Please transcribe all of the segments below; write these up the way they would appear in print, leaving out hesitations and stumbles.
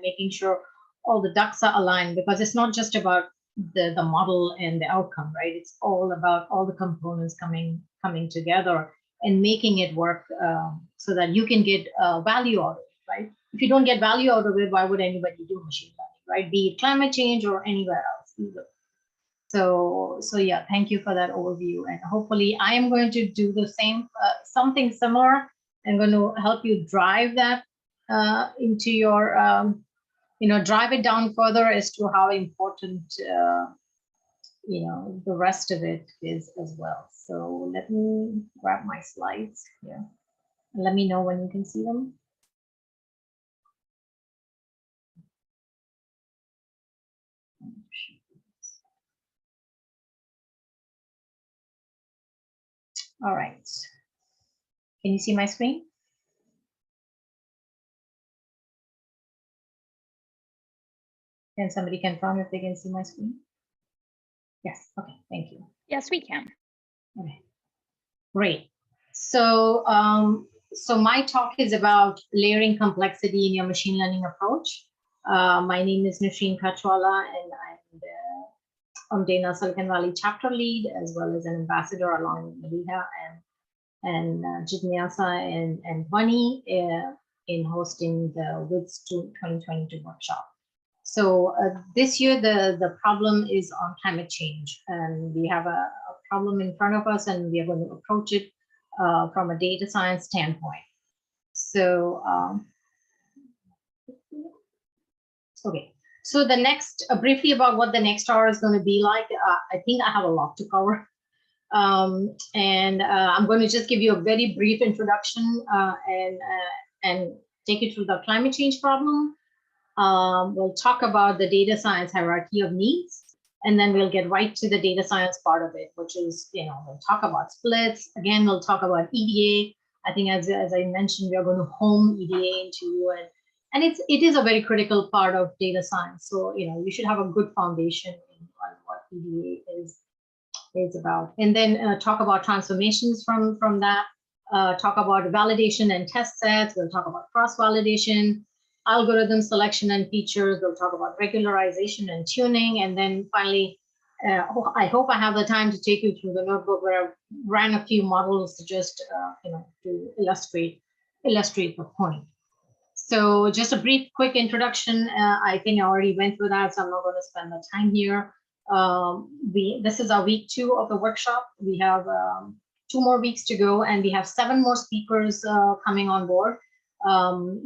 and making sure all the ducks are aligned, because it's not just about the model and the outcome, right? It's all about all the components coming together and making it work so that you can get value out of it, right? If you don't get value out of it, why would anybody do machine learning, right? Be it climate change or anywhere else either. So yeah, thank you for that overview. And hopefully I am going to do the same, something similar. I'm going to help you drive that into your, drive it down further as to how important, the rest of it is as well. So let me grab my slides here. And let me know when you can see them. All right. Can you see my screen? Can somebody confirm if they can see my screen? Yes. Okay. Thank you. Yes, we can. Okay. Great. So, so my talk is about layering complexity in your machine learning approach. My name is Nishrin Kachwala, and I'm Dana Silicon Valley chapter lead, as well as an ambassador along with Maliha and Jitnyasa and Bunny in hosting the WIDS 2022 workshop. So this year, the problem is on climate change, and we have a problem in front of us, and we are going to approach it from a data science standpoint. So, okay. So the next, briefly about what the next hour is going to be like. I think I have a lot to cover. And I'm going to just give you a very brief introduction and take you through the climate change problem. We'll talk about the data science hierarchy of needs, and then we'll get right to the data science part of it, which is, we'll talk about splits. Again, we'll talk about EDA. I think as I mentioned, we are going to home EDA into you, and it is a very critical part of data science. So, you should have a good foundation on what EDA is about. And then talk about transformations from that, talk about validation and test sets. We'll talk about cross-validation, algorithm selection and features. We'll talk about regularization and tuning. And then finally, I hope I have the time to take you through the notebook where I ran a few models to just, to illustrate the point. So just a brief, quick introduction. I think I already went through that, so I'm not going to spend the time here. This is our week 2 of the workshop. We have 2 more weeks to go, and we have 7 more speakers coming on board.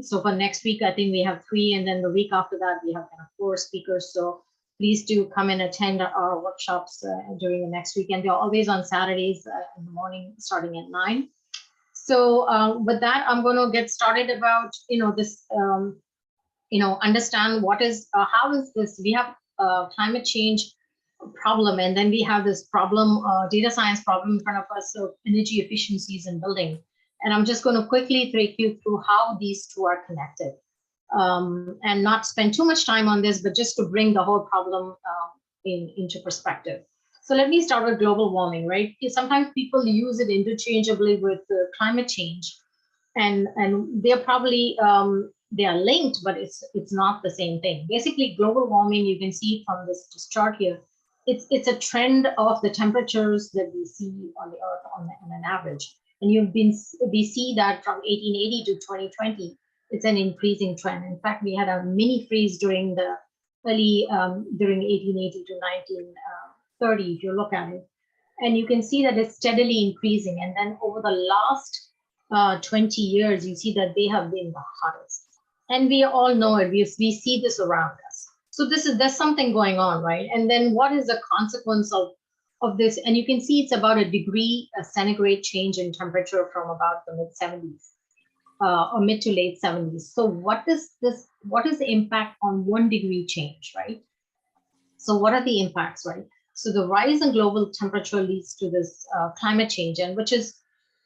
So for next week, I think we have 3, and then the week after that, we have kind of 4 speakers. So please do come and attend our workshops during the next week. And they're always on Saturdays in the morning, starting at 9. So with that, I'm going to get started about, this, understand what is, how is this, we have climate change problem, and then we have this problem, data science problem in front of us, so energy efficiencies in building. And I'm just going to quickly take you through how these two are connected, and not spend too much time on this, but just to bring the whole problem into perspective. So let me start with global warming, right? Sometimes people use it interchangeably with climate change, and they're probably they are linked, but it's not the same thing. Basically, global warming, you can see from this chart here, it's a trend of the temperatures that we see on the Earth on an average. And we see that from 1880 to 2020, it's an increasing trend. In fact, we had a mini freeze during the early, during 1880 to 1930, if you look at it. And you can see that it's steadily increasing. And then over the last 20 years, you see that they have been the hottest. And we all know it, we see this around us. So there's something going on, right? And then what is the consequence of this? And you can see it's about a degree centigrade change in temperature from about the mid 70s or mid to late 70s. So what is the impact on 1 degree change, right? So what are the impacts, right? So the rise in global temperature leads to this climate change, and which is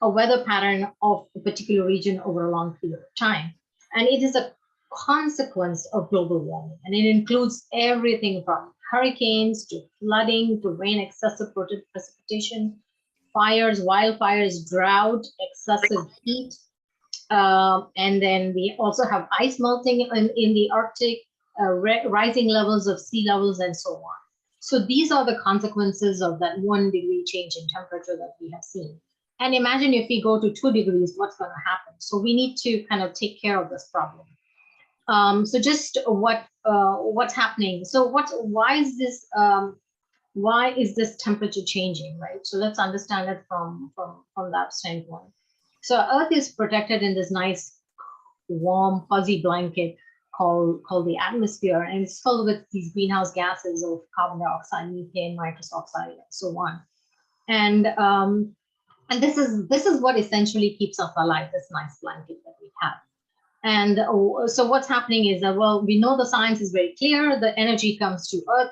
a weather pattern of a particular region over a long period of time. And it is a consequence of global warming, and it includes everything from hurricanes to flooding to rain, excessive precipitation, fires, wildfires, drought, excessive heat, And then we also have ice melting in the Arctic, rising levels of sea levels, and so on. So these are the consequences of that 1 degree change in temperature that we have seen. And imagine if we go to 2 degrees, what's going to happen? So we need to kind of take care of this problem. So just what's happening? So why is this temperature changing, right? So let's understand it from that standpoint. So Earth is protected in this nice, warm, fuzzy blanket called the atmosphere, and it's filled with these greenhouse gases of carbon dioxide, methane, nitrous oxide, and so on. And this is what essentially keeps us alive, this nice blanket that we have. And so what's happening is that, well, we know the science is very clear. The energy comes to Earth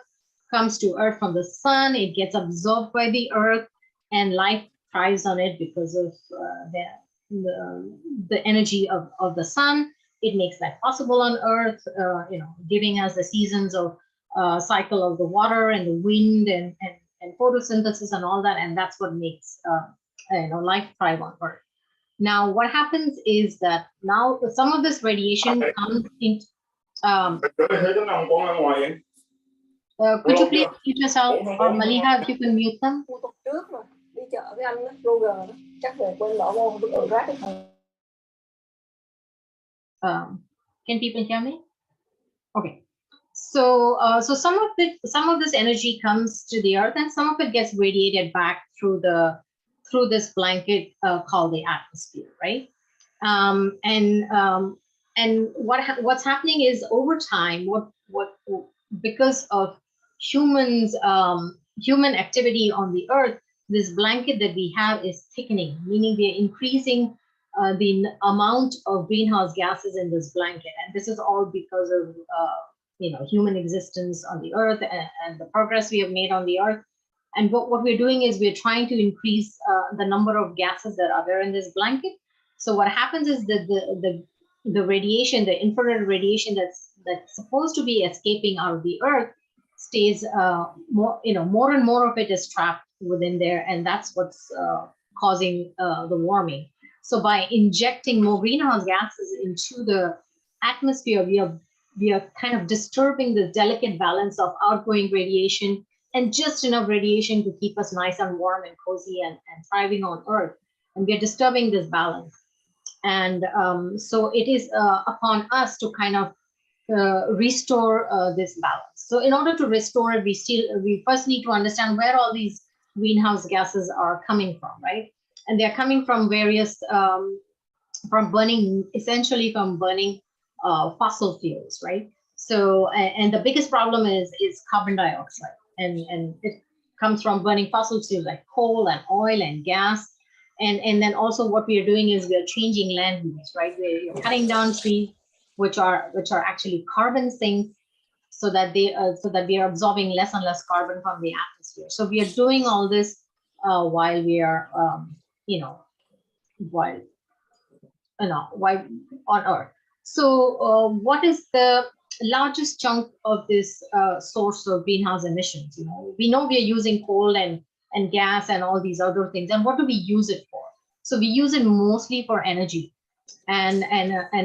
from the sun. It gets absorbed by the Earth, and life thrives on it because of the energy of the sun. It makes that possible on Earth, giving us the seasons of cycle of the water and the wind and photosynthesis and all that. And that's what makes life thrive on Earth. Now, what happens is that now some of this radiation comes in. Could you please mute yourself, or Maliha, if you can mute them? Can people hear me? Okay. So some of this energy comes to the Earth, and some of it gets radiated back through this blanket called the atmosphere, right? And what's happening is, over time, because of human activity on the Earth, this blanket that we have is thickening, meaning we are increasing the amount of greenhouse gases in this blanket, and this is all because of human existence on the Earth and the progress we have made on the Earth. And what we're doing is we're trying to increase the number of gases that are there in this blanket. So what happens is that the radiation, the infrared radiation that's supposed to be escaping out of the Earth, stays more and more of it is trapped within there, and that's what's causing the warming. So by injecting more greenhouse gases into the atmosphere, we are kind of disturbing the delicate balance of outgoing radiation and just enough radiation to keep us nice and warm and cozy and thriving on Earth. And we are disturbing this balance. And so it is upon us to kind of restore this balance. So in order to restore it, we first need to understand where all these greenhouse gases are coming from, right? And they're coming from various, essentially from burning fossil fuels, right? So, and the biggest problem is carbon dioxide. And it comes from burning fossil fuels like coal and oil and gas. And then also what we are doing is we are changing land use, right? We're cutting down trees, which are actually carbon sinks, so that we are absorbing less and less carbon from the atmosphere. So we are doing all this while we are, while on Earth. So what is the largest chunk of this source of greenhouse emissions? We know we are using coal and gas and all these other things. And what do we use it for? So we use it mostly for energy. And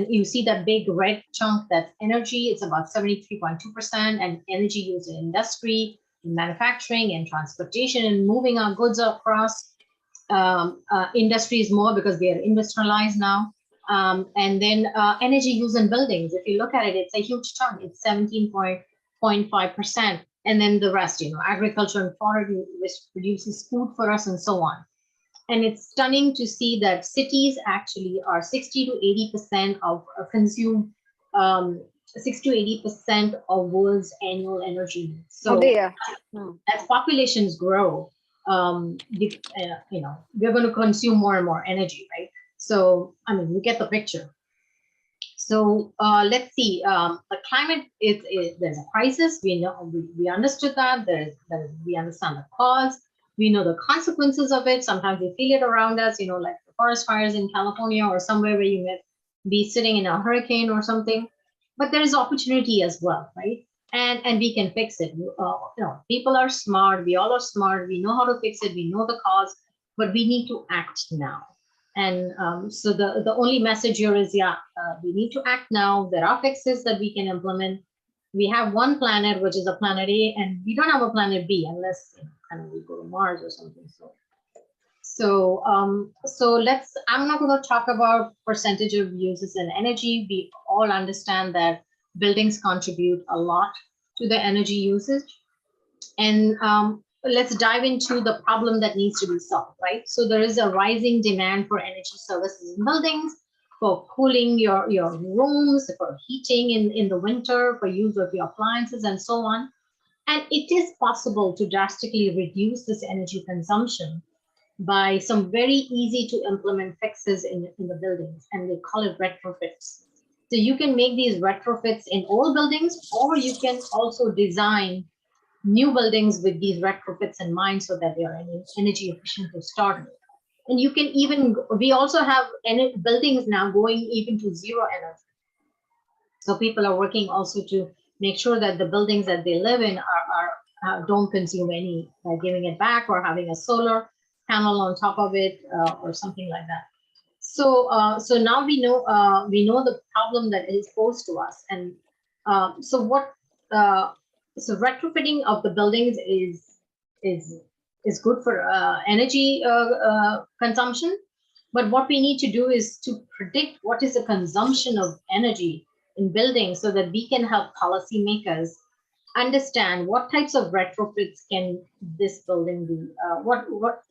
you see that big red chunk, that's energy. It's about 73.2%, and energy used in industry, in manufacturing, and transportation, and moving our goods across. Industries more because they are industrialized now. And then energy used in buildings. If you look at it, it's a huge chunk. It's 17.5%. And then the rest, agriculture and forestry, which produces food for us, and so on. And it's stunning to see that cities actually are 60 to 80% of consume 60 to 80% of world's annual energy needs. So as populations grow, we're going to consume more and more energy, right? So, you get the picture. So let's see. The climate there's a crisis. We understood that. We understand the cause. We know the consequences of it. Sometimes we feel it around us. Like the forest fires in California or somewhere where you may be sitting in a hurricane or something. But there is opportunity as well, right? And we can fix it. People are smart. We all are smart. We know how to fix it. We know the cause, but we need to act now. And so the only message here is, yeah, we need to act now. There are fixes that we can implement. We have one planet, which is a planet A, and we don't have a planet B unless kind of we go to Mars or something. I'm not going to talk about percentage of uses in energy. We all understand that buildings contribute a lot to the energy usage. And let's dive into the problem that needs to be solved, right? So there is a rising demand for energy services in buildings, for cooling your rooms, for heating in the winter, for use of your appliances, and so on. And it is possible to drastically reduce this energy consumption by some very easy to implement fixes in the buildings, and they call it retrofits. So you can make these retrofits in old buildings, or you can also design new buildings with these retrofits in mind so that they are energy efficient to start with. And you can even, we also have buildings now going even to zero energy. So people are working also to make sure that the buildings that they live in don't consume any, by giving it back or having a solar panel on top of it or something like that. So now we know the problem that is posed to us, and so retrofitting of the buildings is good for energy consumption, but what we need to do is to predict what is the consumption of energy in buildings so that we can help policymakers understand what types of retrofits can this building be, what work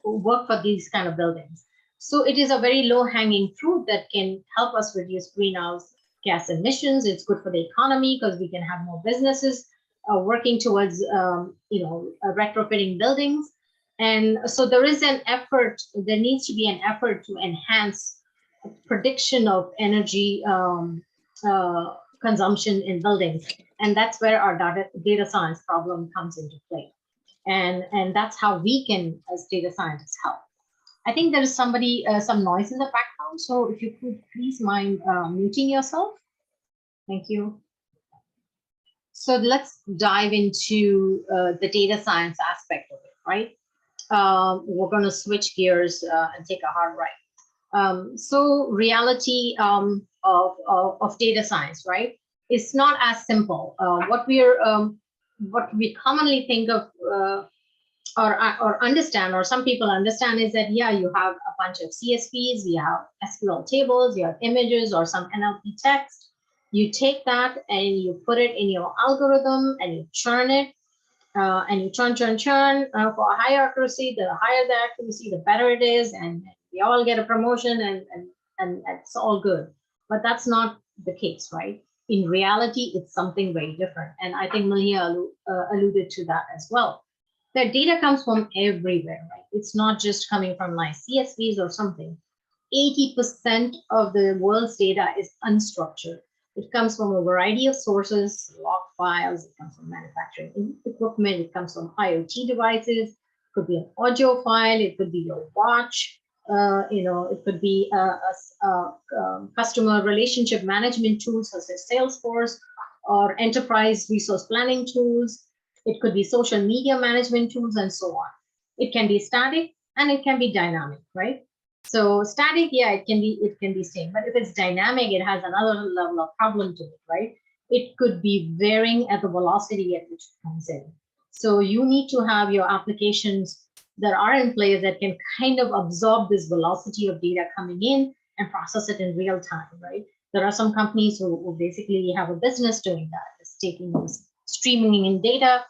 for these kind of buildings. So it is a very low-hanging fruit that can help us reduce greenhouse gas emissions. It's good for the economy because we can have more businesses working towards retrofitting buildings. And so there is an effort, there needs to be an effort to enhance prediction of energy consumption in buildings. And that's where our data science problem comes into play. And that's how we can, as data scientists, help. I think there is somebody, some noise in the background. So if you could please mind muting yourself. Thank you. So let's dive into the data science aspect of it, right? We're going to switch gears and take a hard right. So reality of data science, right? It's not as simple. What we commonly think of or understand, or some people understand, is that, yeah, you have a bunch of CSVs, you have SQL tables, you have images or some NLP text. You take that and you put it in your algorithm and you churn it, and you churn for a high accuracy. The higher the accuracy, the better it is, and we all get a promotion, and it's all good. But that's not the case, right? In reality, it's something very different. And I think Malia alluded to that as well. The data comes from everywhere, right? It's not just coming from nice CSVs or something. 80% of the world's data is unstructured. It comes from a variety of sources, log files, it comes from manufacturing equipment, it comes from IoT devices, it could be an audio file, it could be your watch, it could be customer relationship management tools such as Salesforce or enterprise resource planning tools. It could be social media management tools and so on. It can be static and it can be dynamic, right? So static, yeah, it can be same, but if it's dynamic, it has another level of problem to it, right? It could be varying at the velocity at which it comes in. So you need to have your applications that are in place that can kind of absorb this velocity of data coming in and process it in real time, right? There are some companies who basically have a business doing that. It's taking this, streaming in data,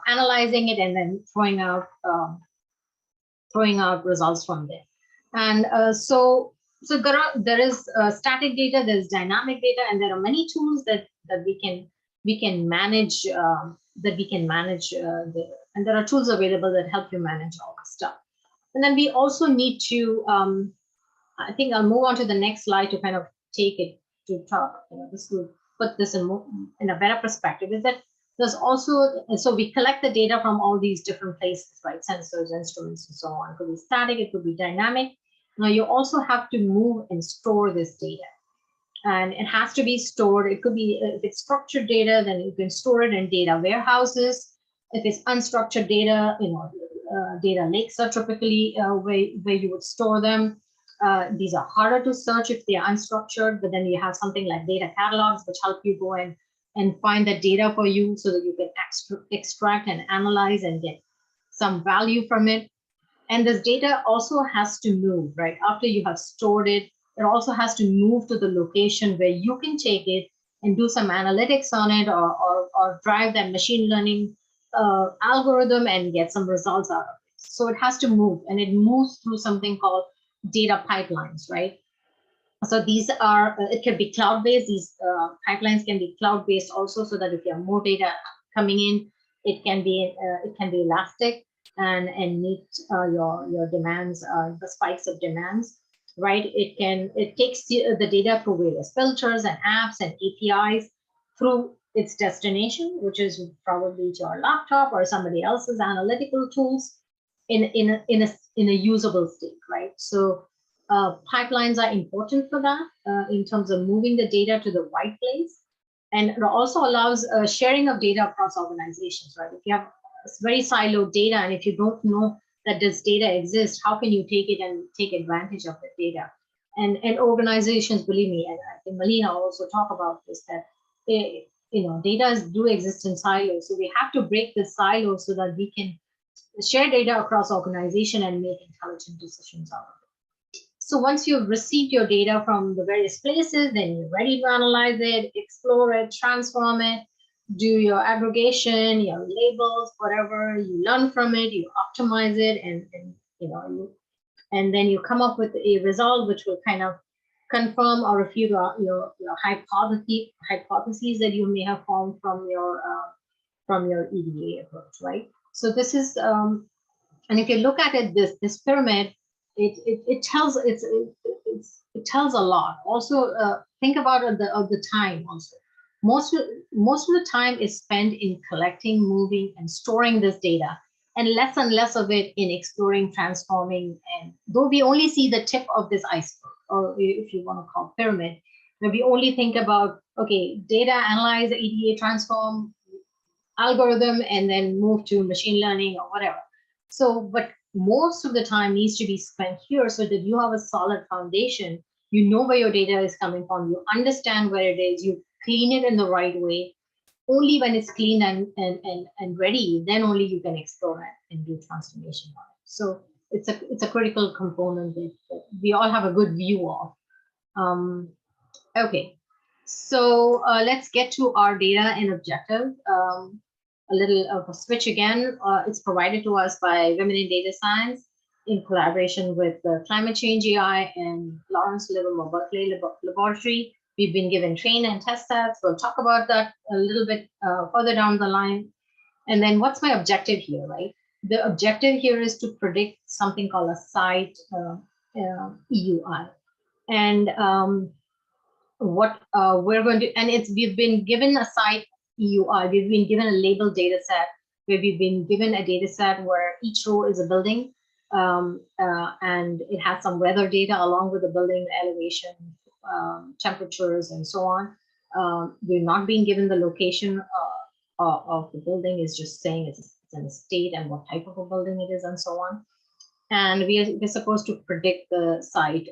analyzing it, and then throwing out results from there. And so there is static data, there's dynamic data, and there are many tools that we can manage and there are tools available that help you manage all this stuff. And then we also need to I think I'll move on to the next slide to kind of take it to talk. This will put this in a better perspective. Is that there's also, so we collect the data from all these different places, right? Sensors, instruments, and so on. It could be static, it could be dynamic. Now you also have to move and store this data. And it has to be stored. It could be, if it's structured data, then you can store it in data warehouses. If it's unstructured data, data lakes are typically where you would store them. These are harder to search if they are unstructured, but then you have something like data catalogs, which help you go and find that data for you so that you can extract and analyze and get some value from it. And this data also has to move, right? After you have stored it, it also has to move to the location where you can take it and do some analytics on it, or drive that machine learning algorithm and get some results out of it. So it has to move, and it moves through something called data pipelines, right? So these are, it can be cloud-based. These pipelines can be cloud-based also, so that if you have more data coming in, it can be elastic and meet your demands, the spikes of demands, right? It takes the data through various filters and apps and APIs through its destination, which is probably your laptop or somebody else's analytical tools, in a usable state, right? So pipelines are important for that in terms of moving the data to the right place. And it also allows sharing of data across organizations, right? If you have very siloed data, and if you don't know that this data exists, how can you take it and take advantage of the data? And organizations, believe me, and I think Melina also talk about this, that data do exist in silos. So we have to break the silos so that we can share data across organization and make intelligent decisions out of it. So once you've received your data from the various places, then you're ready to analyze it, explore it, transform it, do your aggregation, your labels, whatever you learn from it, you optimize it, and then you come up with a result which will kind of confirm or refute your hypotheses that you may have formed from your EDA approach, right? So this is, and if you look at it, this pyramid, it tells it tells a lot. Also, think about the time also. Most of the time is spent in collecting, moving, and storing this data, and less of it in exploring, transforming. And though we only see the tip of this iceberg, or if you want to call pyramid, where we only think about, okay, data, analyze, EDA, transform, algorithm, and then move to machine learning or whatever. So, but most of the time needs to be spent here so that you have a solid foundation. You know where your data is coming from. You understand where it is. You clean it in the right way. Only when it's clean and ready, then only you can explore it and do transformation on it. So it's a critical component that we all have a good view of. Okay, so let's get to our data and objective. A little of a switch again. It's provided to us by Women in Data Science in collaboration with the Climate Change AI and Lawrence Livermore Berkeley Laboratory. We've been given train and test sets. We'll talk about that a little bit further down the line. And then what's my objective here, right? The objective here is to predict something called a site EUI. And what we're going to, and we've been given a site EUI, we've been given a labeled data set where we've been given a data set where each row is a building, and it has some weather data along with the building, elevation, temperatures, and so on. We're not being given the location of the building, is just saying it's in a state and what type of a building it is and so on. And we're supposed to predict the site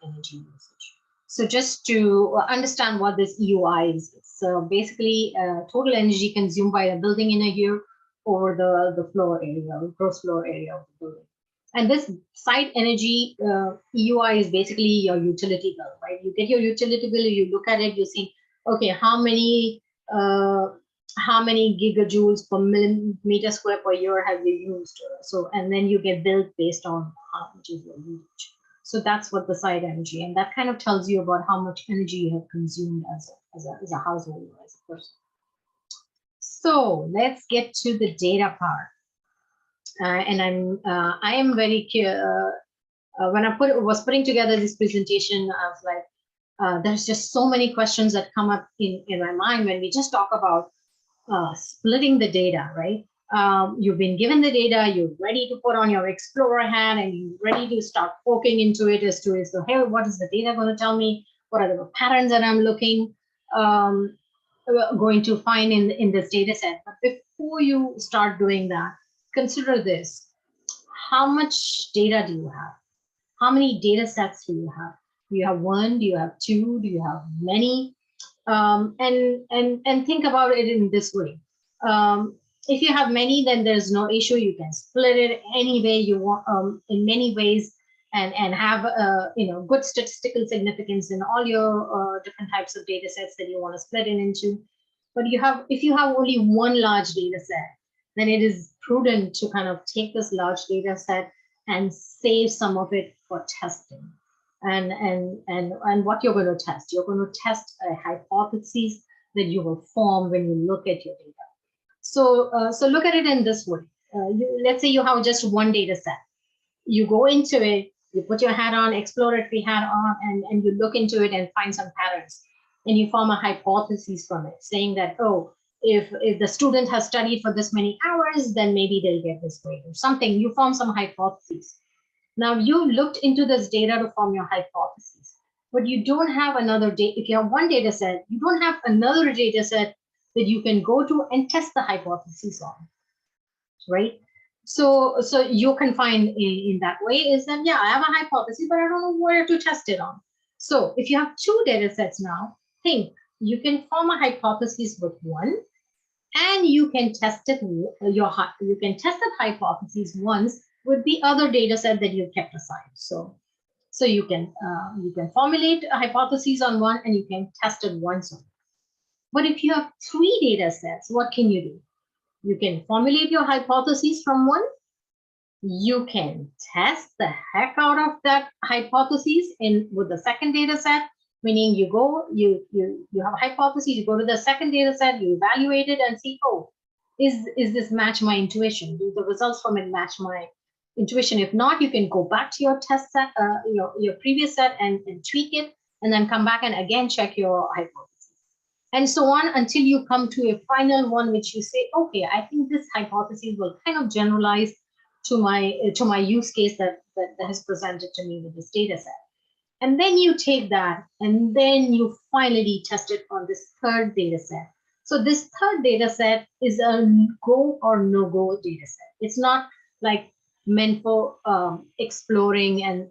energy usage. So just to understand what this EUI is, so basically total energy consumed by a building in a year over the floor area, gross floor area of the building. And this site energy EUI is basically your utility bill, right? You get your utility bill, you look at it, you see, okay, how many gigajoules per millimeter square per year have you used? So, and then you get billed based on how much is your usage. So that's what the site energy, and that kind of tells you about how much energy you have consumed as a household or as a person. So let's get to the data part. And I am very when I was putting together this presentation, I was like, there's just so many questions that come up in my mind when we just talk about splitting the data, right? You've been given the data, you're ready to put on your Explorer hat, and you're ready to start poking into it as to, hey, what is the data going to tell me? What are the patterns that I'm going to find in this data set? But before you start doing that, consider this. How much data do you have? How many data sets do you have? Do you have one? Do you have two? Do you have many? And think about it in this way. If you have many, then there's no issue. You can split it any way you want, in many ways, and have good statistical significance in all your different types of data sets that you want to split it into. But if you have only one large data set, then it is prudent to kind of take this large data set and save some of it for testing. And what you're going to test. You're going to test a hypothesis that you will form when you look at your data. So look at it in this way. Let's say you have just one data set. You go into it, you put your hat on, exploratory hat on, and you look into it and find some patterns. And you form a hypothesis from it, saying that, oh, if the student has studied for this many hours, then maybe they'll get this grade or something. You form some hypotheses. Now you looked into this data to form your hypothesis, but you don't have another data. If you have one data set, you don't have another data set that you can go to and test the hypothesis on, right? So you can find in that way is that, yeah, I have a hypothesis, but I don't know where to test it on. So if you have two data sets now, think you can form a hypothesis with one, and you can test it. You can test that hypothesis once with the other data set that you've kept aside. So you can formulate a hypothesis on one, and you can test it once on. But if you have three data sets, what can you do? You can formulate your hypothesis from one. You can test the heck out of that hypothesis with the second data set, meaning you have a hypothesis, you go to the second data set, you evaluate it and see, oh, is this match my intuition? Do the results from it match my intuition? If not, you can go back to your test set, your previous set and tweak it, and then come back and again check your hypothesis. And so on until you come to a final one, which you say, okay, I think this hypothesis will kind of generalize to my use case that has presented to me with this data set. And then you take that and then you finally test it on this third data set. So this third data set is a go or no go data set. It's not like meant for exploring and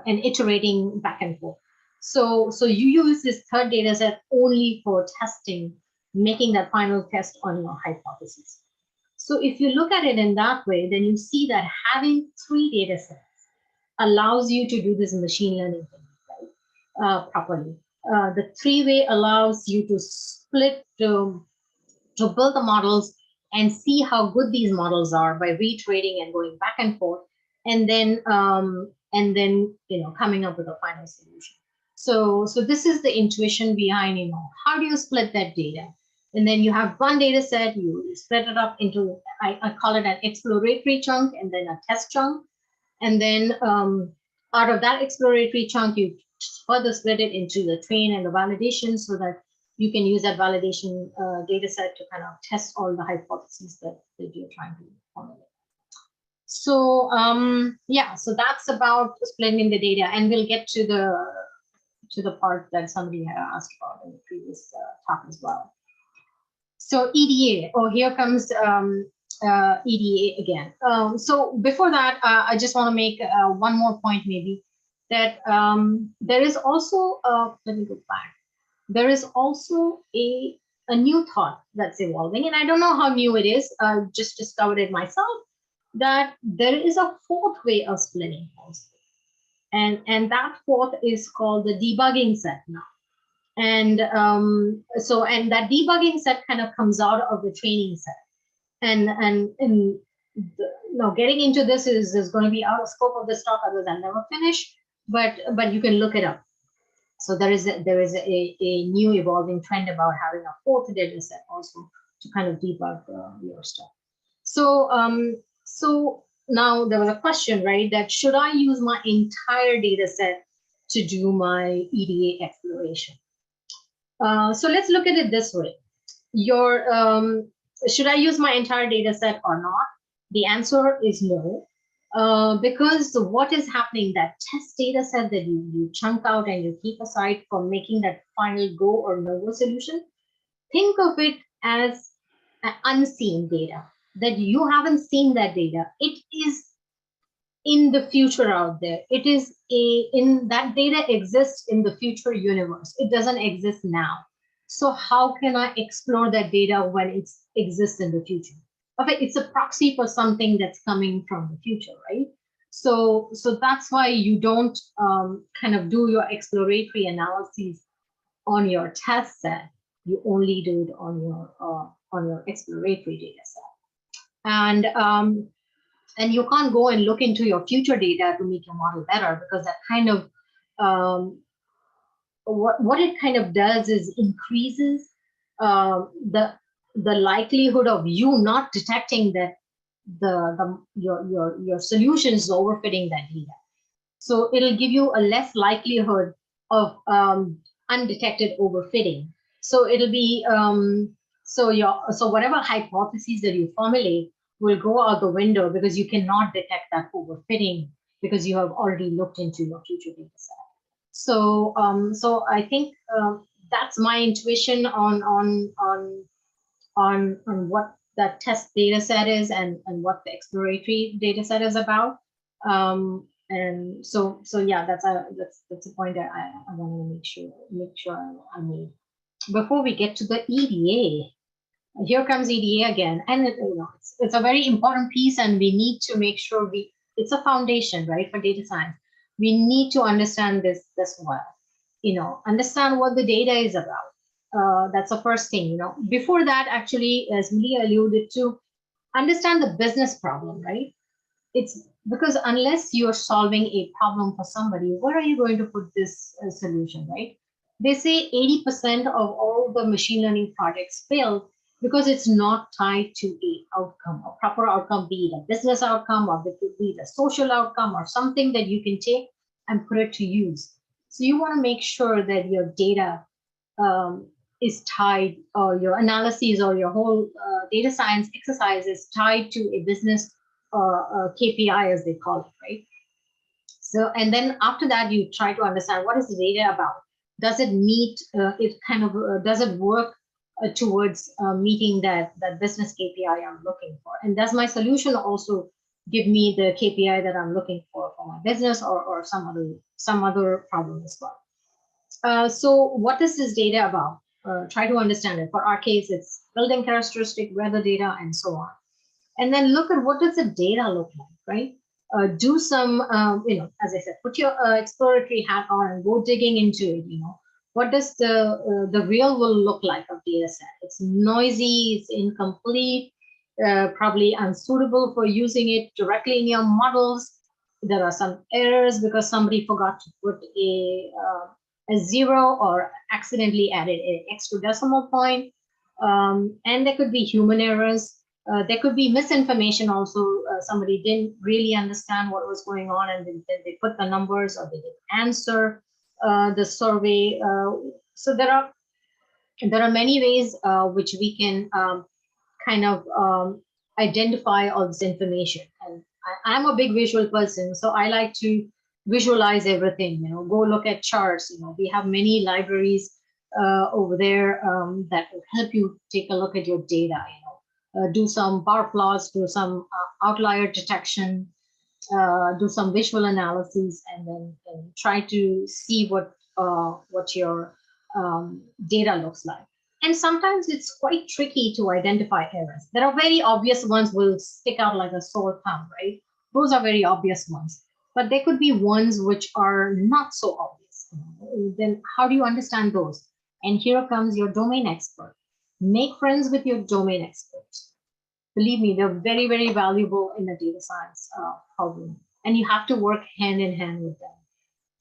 iterating back and forth. So you use this third data set only for testing, making that final test on your hypothesis. So if you look at it in that way, then you see that having three data sets allows you to do this machine learning thing, right? Properly. The three-way allows you to split to build the models and see how good these models are by reiterating and going back and forth, and then coming up with a final solution. So this is the intuition behind, how do you split that data? And then you have one data set, you split it up into, I call it an exploratory chunk and then a test chunk. And then out of that exploratory chunk, you further split it into the train and the validation so that you can use that validation data set to kind of test all the hypotheses that you're trying to formulate. So yeah, so that's about splitting the data, and we'll get to the part that somebody had asked about in the previous talk as well. So EDA, here comes EDA again. So before that, I just want to make one more point maybe, that there is also, let me go back. There is also a new thought that's evolving, and I don't know how new it is. I just discovered it myself, that there is a fourth way of splitting also. And that fourth is called the debugging set now. And and that debugging set kind of comes out of the training set. And getting into this is going to be out of scope of this talk, otherwise I'll never finish. But you can look it up. So there is a new evolving trend about having a fourth data set also to kind of debug your stuff. So now there was a question, right? That should I use my entire data set to do my EDA exploration? So let's look at it this way. Should I use my entire data set or not? The answer is no, because what is happening, that test data set that you chunk out and you keep aside for making that final go or no go solution, think of it as unseen data, that you haven't seen that data. It is in the future out there. It is in that data exists in the future universe. It doesn't exist now. So how can I explore that data when it exists in the future? Okay, it's a proxy for something that's coming from the future, right? So that's why you don't kind of do your exploratory analyses on your test set. You only do it on your exploratory data set. And you can't go and look into your future data to make your model better, because that kind of what it kind of does is increases the likelihood of you not detecting that your solution is overfitting that data. So it'll give you a less likelihood of undetected overfitting. So it'll be so whatever hypotheses that you formulate will go out the window, because you cannot detect that overfitting because you have already looked into your future data set. So I think that's my intuition on what that test data set is and what the exploratory data set is about. And so yeah, that's a point that I want to make sure I made. Before we get to the EDA, here comes EDA again, and it's a very important piece, and we need to make sure it's a foundation, right, for data science. We need to understand this well, understand what the data is about. That's the first thing. Before that, actually, as Millie alluded to, understand the business problem, right? It's because unless you're solving a problem for somebody, where are you going to put this solution, right? They say 80% of all the machine learning projects fail because it's not tied to a proper outcome, be it a business outcome or be it a social outcome or something that you can take and put it to use. So you want to make sure that your data is tied, or your analyses or your whole data science exercise is tied to a business KPI, as they call it, right? So, and then after that, you try to understand what is the data about. Does it meet, does it work towards meeting that business KPI I'm looking for? And does my solution also give me the KPI that I'm looking for my business or some other problem as well? So what is this data about? Try to understand it. For our case, it's building characteristic, weather data, and so on. And then look at what does the data look like, right? Do some, as I said, put your exploratory hat on and go digging into it. What does the real world look like of data set? It's noisy, it's incomplete, probably unsuitable for using it directly in your models. There are some errors because somebody forgot to put a 0 or accidentally added an extra decimal point. And there could be human errors. There could be misinformation also. Somebody didn't really understand what was going on, and then they put the numbers, or they didn't answer the survey. So there are many ways which we can identify all this information. And I'm a big visual person, so I like to visualize everything. Go look at charts. We have many libraries over there that will help you take a look at your data. Do some bar plots, do some outlier detection, do some visual analysis, and then try to see what your data looks like. And sometimes it's quite tricky to identify errors. There are very obvious ones will stick out like a sore thumb, right? Those are very obvious ones. But there could be ones which are not so obvious. Then how do you understand those? And here comes your domain expert. Make friends with your domain experts. Believe me, they're very, very valuable in the data science problem. And you have to work hand in hand with them,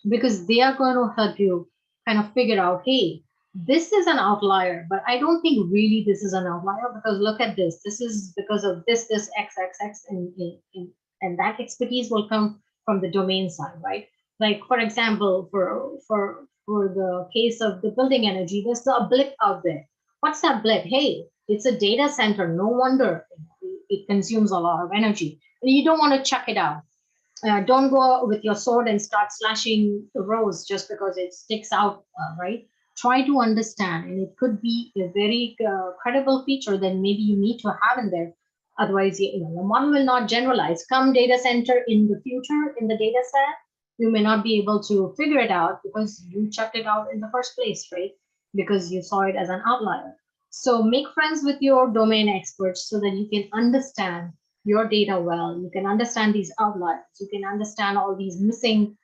because they are going to help you kind of figure out, hey, this is an outlier, but I don't think really this is an outlier, because look at this. This is because of this, X, and that expertise will come from the domain side, right? Like, for example, for the case of the building energy, there's a blip out there. What's that blip? Hey, it's a data center. No wonder it consumes a lot of energy. And you don't want to check it out. Don't go with your sword and start slashing the rows just because it sticks out, right? Try to understand, and it could be a very credible feature that maybe you need to have in there. Otherwise, the model will not generalize. Come data center in the future in the data set, you may not be able to figure it out because you checked it out in the first place, right? Because you saw it as an outlier. So make friends with your domain experts so that you can understand your data well. You can understand these outliers. You can understand all these missing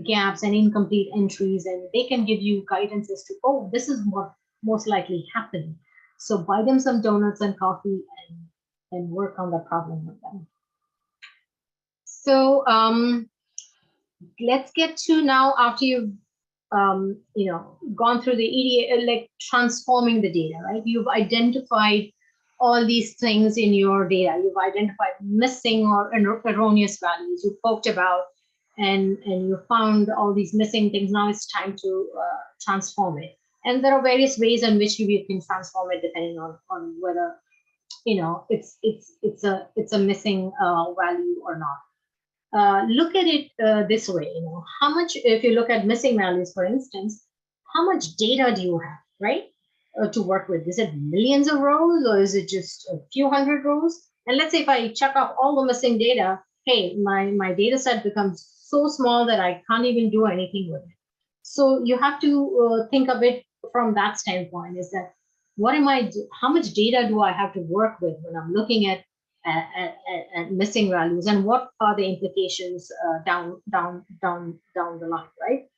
gaps and incomplete entries, and they can give you guidance as to, oh, this is what most likely happened. So buy them some donuts and coffee and work on the problem with them. So let's get to now, after you've gone through the EDA, like transforming the data, right? You've identified all these things in your data. You've identified missing or erroneous values you poked about, and you found all these missing things. Now it's time to transform it. And there are various ways in which you can transform it depending on whether it's a missing value or not. Look at it this way, how much, if you look at missing values, for instance, how much data do you have, right, to work with? Is it millions of rows, or is it just a few hundred rows? And let's say if I check off all the missing data, hey, my data set becomes so small that I can't even do anything with it. So you have to think of it from that standpoint, is that how much data do I have to work with when I'm looking at missing values, and what are the implications down the line, right?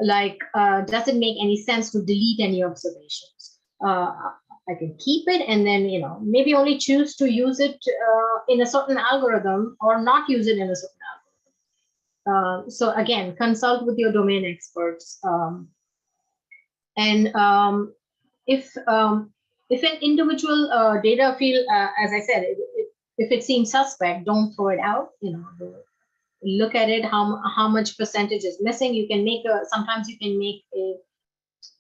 Like, does it make any sense to delete any observations? I can keep it and then maybe only choose to use it in a certain algorithm, or not use it in a certain algorithm. So again, consult with your domain experts, and if an individual data field, as I said, if it seems suspect, don't throw it out. Look at it, how much percentage is missing. You can make sometimes you can make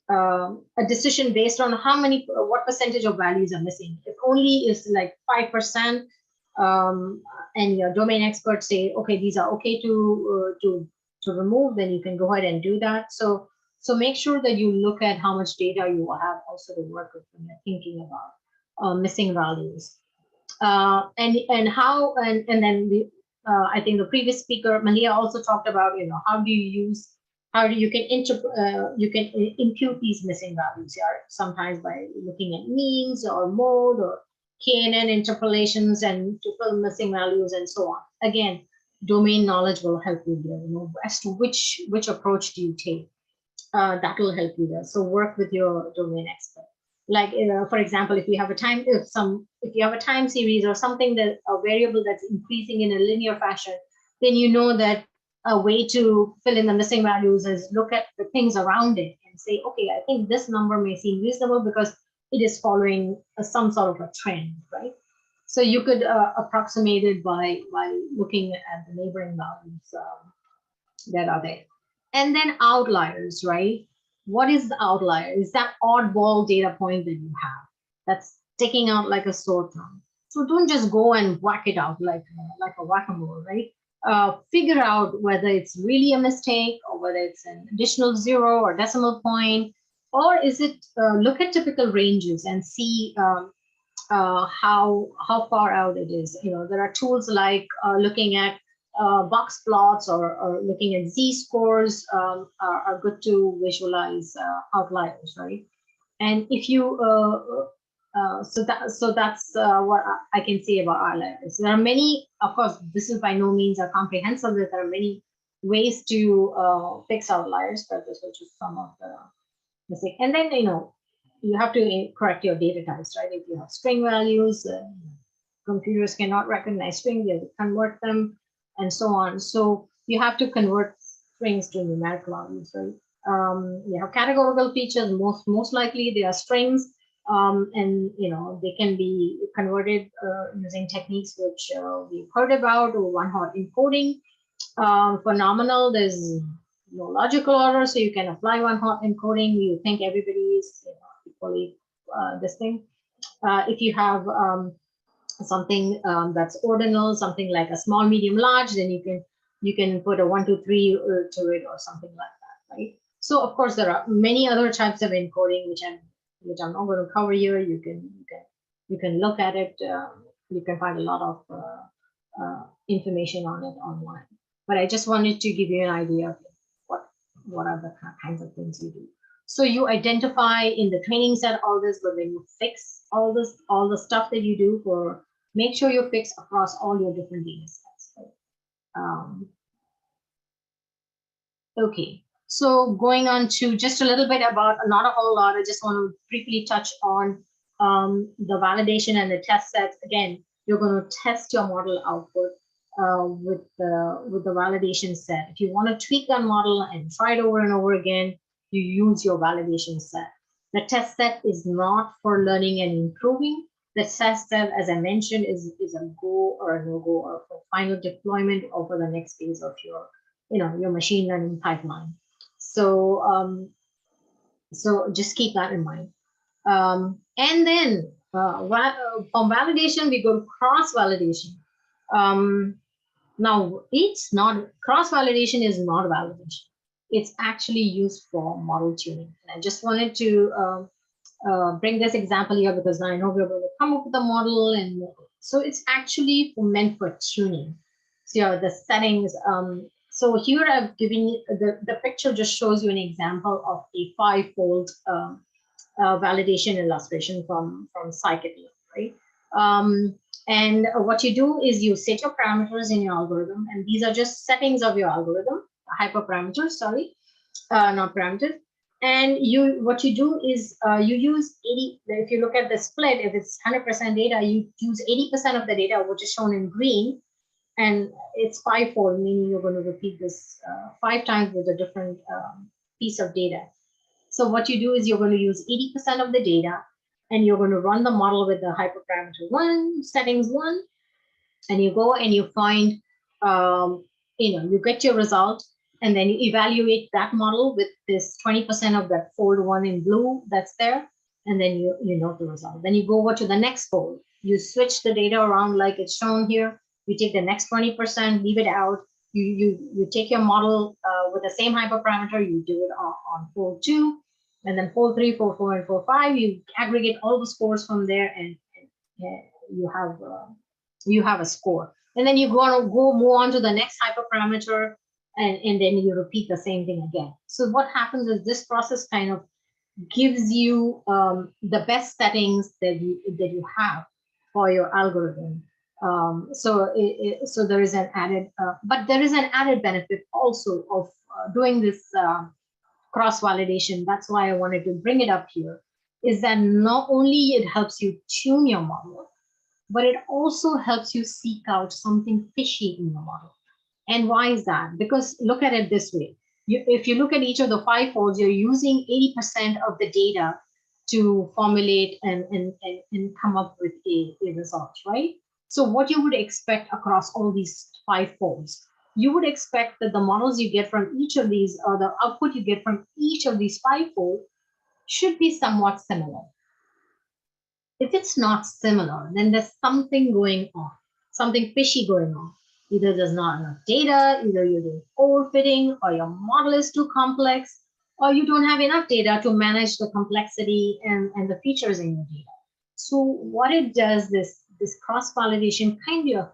a decision based on what percentage of values are missing. If only is like 5%, and your domain experts say, okay, these are okay to remove, then you can go ahead and do that. So make sure that you look at how much data you will have also to work with when you're thinking about missing values. And then I think the previous speaker, Malia, also talked about, how you can impute these missing values here, sometimes by looking at means or mode or KNN interpolations and to fill missing values and so on. Again, domain knowledge will help you there, as to which approach do you take. That will help you there. So work with your domain expert. Like, for example, if you have a time series or something, that a variable that's increasing in a linear fashion, then you know that a way to fill in the missing values is look at the things around it and say, okay, I think this number may seem reasonable because it is following some sort of a trend, right? So you could approximate it by looking at the neighboring values that are there. And then outliers, right? What is the outlier? Is that oddball data point that you have that's sticking out like a sore thumb? So don't just go and whack it out like a whack-a-mole, right? Figure out whether it's really a mistake, or whether it's an additional zero or decimal point, or is it, look at typical ranges and see how far out it is. There are tools like looking at box plots or looking at z-scores are good to visualize outliers, right? And if you so that's what I can say about outliers. There are many, of course, this is by no means a comprehensive list. There are many ways to fix outliers, but this was just some of the mistakes. And then you have to correct your data types, right? If you have string values, computers cannot recognize strings, you have to convert them, and so on. So you have to convert strings to numeric values, right? You have categorical features. Most likely they are strings, and they can be converted using techniques which we've heard about, or one-hot encoding. For nominal, there's no logical order, so you can apply one-hot encoding. You think everybody is equally this thing. If you have something that's ordinal, something like a small, medium, large, then you can put a 1, 2, 3 to it, or something like that, right? So of course there are many other types of encoding which I'm not going to cover here. You can look at it You can find a lot of information on it online. But I just wanted to give you an idea of what are the kinds of things you do. So you identify in the training set all this, but then you fix all this, all the stuff that you do for, make sure you fix across all your different data sets. Okay, so going on to just a little bit about, not a whole lot, I just want to briefly touch on the validation and the test sets. Again, you're going to test your model output with the validation set. If you want to tweak that model and try it over and over again, you use your validation set. The test set is not for learning and improving. The test set, as I mentioned, is a go or a no-go, or for final deployment or for the next phase of your machine learning pipeline. So so just keep that in mind. And then from validation, we go to cross-validation. Now, it's not, cross-validation is not validation. It's actually used for model tuning. And I just wanted to bring this example here because I know we're going to come up with a model, and so it's actually meant for tuning. So the settings. So here I've given you the picture just shows you an example of a 5-fold validation illustration from scikit-learn, right? And what you do is you set your parameters in your algorithm, and these are just settings of your algorithm, hyperparameters, sorry, not parameters. And what you do is you use 80, if you look at the split, if it's 100% data, you use 80% of the data, which is shown in green, and it's 5-fold, meaning you're going to repeat this 5 times with a different piece of data. So what you do is you're going to use 80% of the data, and you're going to run the model with the hyperparameter 1, settings 1, and you go and you find, you get your result, and then you evaluate that model with this 20% of that fold 1 in blue that's there, and then you know the result. Then you go over to the next fold. You switch the data around like it's shown here. You take the next 20%, leave it out. You take your model with the same hyperparameter, you do it on fold 2, and then fold 3, fold 4, and fold 5. You aggregate all the scores from there, and you have a score. And then you move on to the next hyperparameter, and then you repeat the same thing again. So what happens is this process kind of gives you the best settings that you have for your algorithm. So there is an added, but there is an added benefit also of doing this cross-validation. That's why I wanted to bring it up here, is that not only it helps you tune your model, but it also helps you seek out something fishy in your model. And why is that? Because look at it this way. If you look at each of the 5 folds, you're using 80% of the data to formulate and come up with a result, right? So what you would expect across all these 5 folds, you would expect that the models you get from each of these, or the output you get from each of these 5 folds, should be somewhat similar. If it's not similar, then there's something going on, something fishy going on. Either there's not enough data, either you're doing overfitting, or your model is too complex, or you don't have enough data to manage the complexity and the features in your data. So what it does, this cross-validation kind of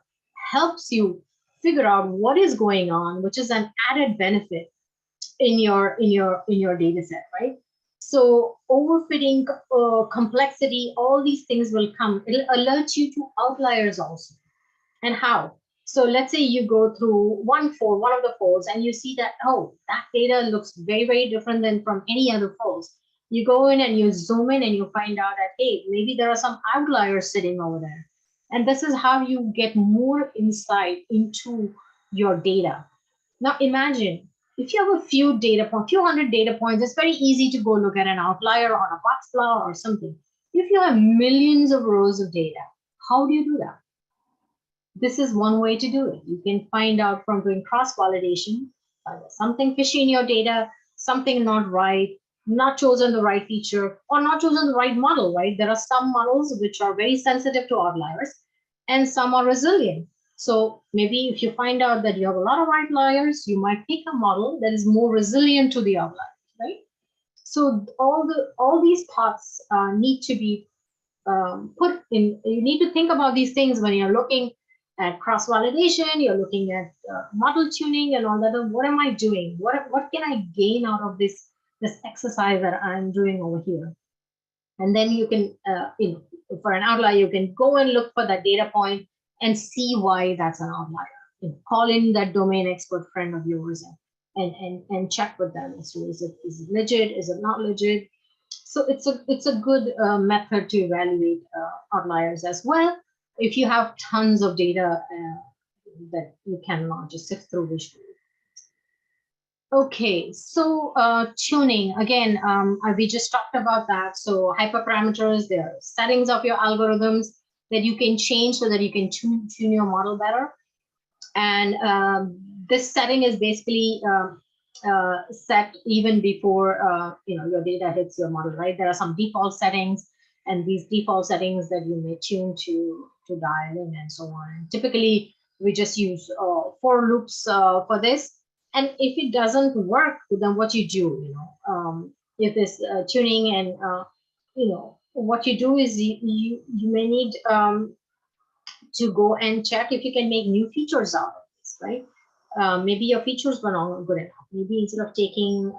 helps you figure out what is going on, which is an added benefit in your data set, right? So overfitting, complexity, all these things will come. It'll alert you to outliers also. And how? So let's say you go through one of the folds, and you see that, oh, that data looks very, very different than from any other folds. You go in and you zoom in and you find out that, hey, maybe there are some outliers sitting over there. And this is how you get more insight into your data. Now imagine, if you have a few hundred data points, it's very easy to go look at an outlier on a box plot or something. If you have millions of rows of data, how do you do that? This is one way to do it. You can find out from doing cross-validation, something fishy in your data, something not right, not chosen the right feature, or not chosen the right model, right? There are some models which are very sensitive to outliers, and some are resilient. So maybe if you find out that you have a lot of outliers, you might pick a model that is more resilient to the outliers, right? So all these parts need to be put in, you need to think about these things when you're looking at cross-validation, you're looking at model tuning and all that. What am I doing? What can I gain out of this exercise that I'm doing over here? And then you can, for an outlier, you can go and look for that data point and see why that's an outlier. Call in that domain expert friend of yours and check with them. So is it legit? Is it not legit? So it's a good method to evaluate outliers as well. If you have tons of data that you cannot just sift through visually. Okay, so tuning, again, we just talked about that. So hyperparameters, there are settings of your algorithms that you can change so that you can tune your model better. And this setting is basically set even before your data hits your model, right? There are some default settings, and these default settings that you may tune to dial in and so on. And typically, we just use for loops for this. And if it doesn't work, then what you do, if this tuning and what you do is you may need to go and check if you can make new features out of this, right? Maybe your features were not good enough. Maybe instead of taking,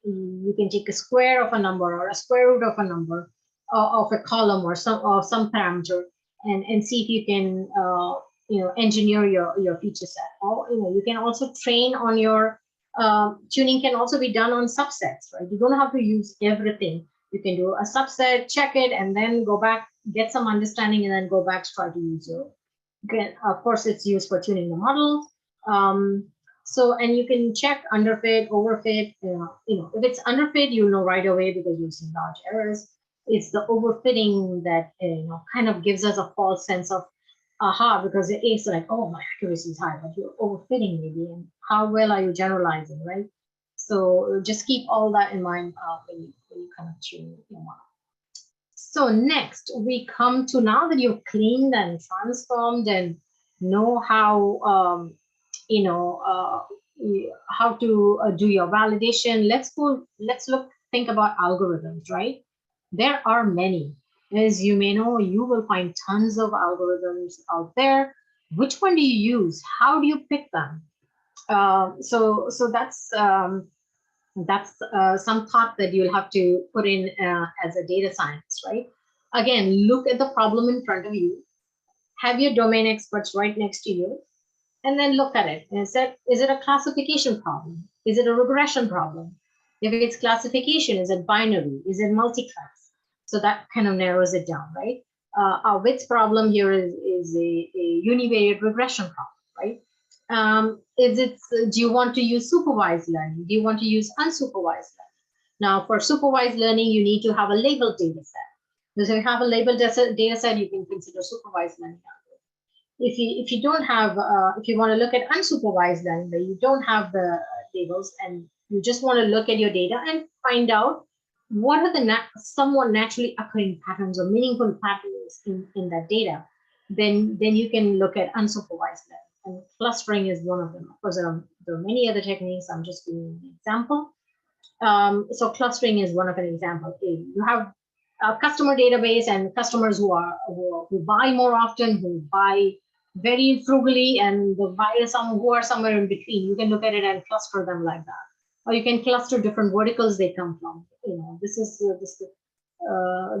you can take a square of a number or a square root of a number of a column or some parameter and see if you can engineer your feature set. Or you can also train on your tuning can also be done on subsets, right? You don't have to use everything. You can do a subset, check it, and then go back, get some understanding, and then go back to try to use it. Again, of course, it's used for tuning the model. And you can check underfit, overfit. If it's underfit, you'll know right away because you'll see large errors. It's the overfitting that kind of gives us a false sense of aha, because it is like, oh, my accuracy is high, but you're overfitting maybe, and how well are you generalizing, right? So just keep all that in mind when you kind of tune your model. So next, we come to, now that you've cleaned and transformed and know how how to do your validation. Think about algorithms, right? There are many. As you may know, you will find tons of algorithms out there. Which one do you use? How do you pick them? So that's some thought that you'll have to put in as a data scientist, right? Again, look at the problem in front of you. Have your domain experts right next to you, and then look at it and say, is it a classification problem? Is it a regression problem? If it's classification, is it binary? Is it multi-class? So that kind of narrows it down, right? Our WIDS problem here is a univariate regression problem, right? Do you want to use supervised learning? Do you want to use unsupervised learning? Now, for supervised learning, you need to have a labeled data set. Because if you have a labeled data set, you can consider supervised learning. If you don't have, if you want to look at unsupervised learning, where you don't have the labels and you just want to look at your data and find out what are the somewhat naturally occurring patterns or meaningful patterns in that data, then you can look at unsupervised learning. And clustering is one of them. Of course, there are many other techniques. I'm just giving an example. So clustering is one of an example. You have a customer database and customers who buy more often, who buy very frugally, and who are somewhere in between. You can look at it and cluster them like that. Or you can cluster different verticals they come from.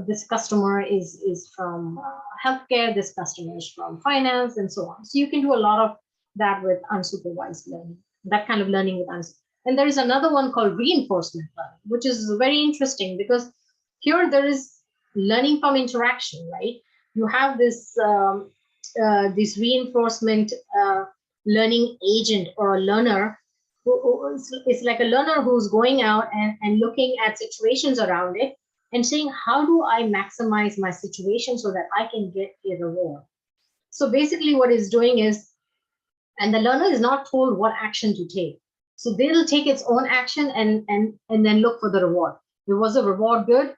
This customer is from healthcare, this customer is from finance, and so on. So you can do a lot of that with unsupervised learning, that kind of learning with unsupervised. And there is another one called reinforcement learning, which is very interesting because here there is learning from interaction, right? You have this reinforcement learning agent or a learner who is like a learner who's going out and looking at situations around it and saying, how do I maximize my situation so that I can get a reward? So basically what it's doing is, and the learner is not told what action to take. So they'll take its own action and then look for the reward. If was the reward good,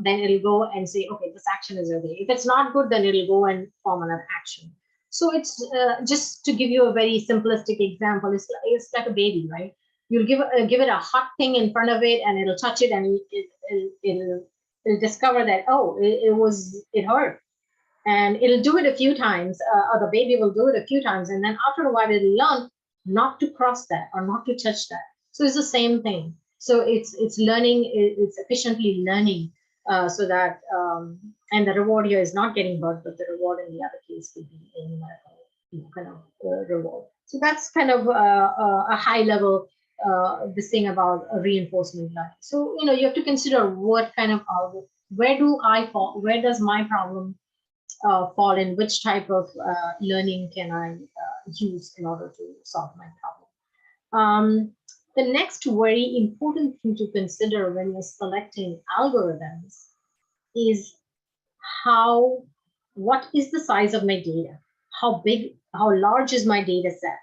then it'll go and say, okay, this action is okay. If it's not good, then it'll go and form another action. So it's just to give you a very simplistic example, it's like a baby, right? You'll give it a hot thing in front of it and it'll touch it and it'll discover that, oh, it hurt. And it'll do it a few times, or the baby will do it a few times. And then after a while, it'll learn not to cross that or not to touch that. So it's the same thing. So it's learning, it's efficiently learning, so that, and the reward here is not getting hurt, but the reward in the other case would be a numerical, kind of reward. So that's kind of a high level this thing about reinforcement learning. So, you have to consider what kind of algorithm, where do I fall, where does my problem fall in, which type of learning can I use in order to solve my problem. The next very important thing to consider when you're selecting algorithms is what is the size of my data? How large is my data set?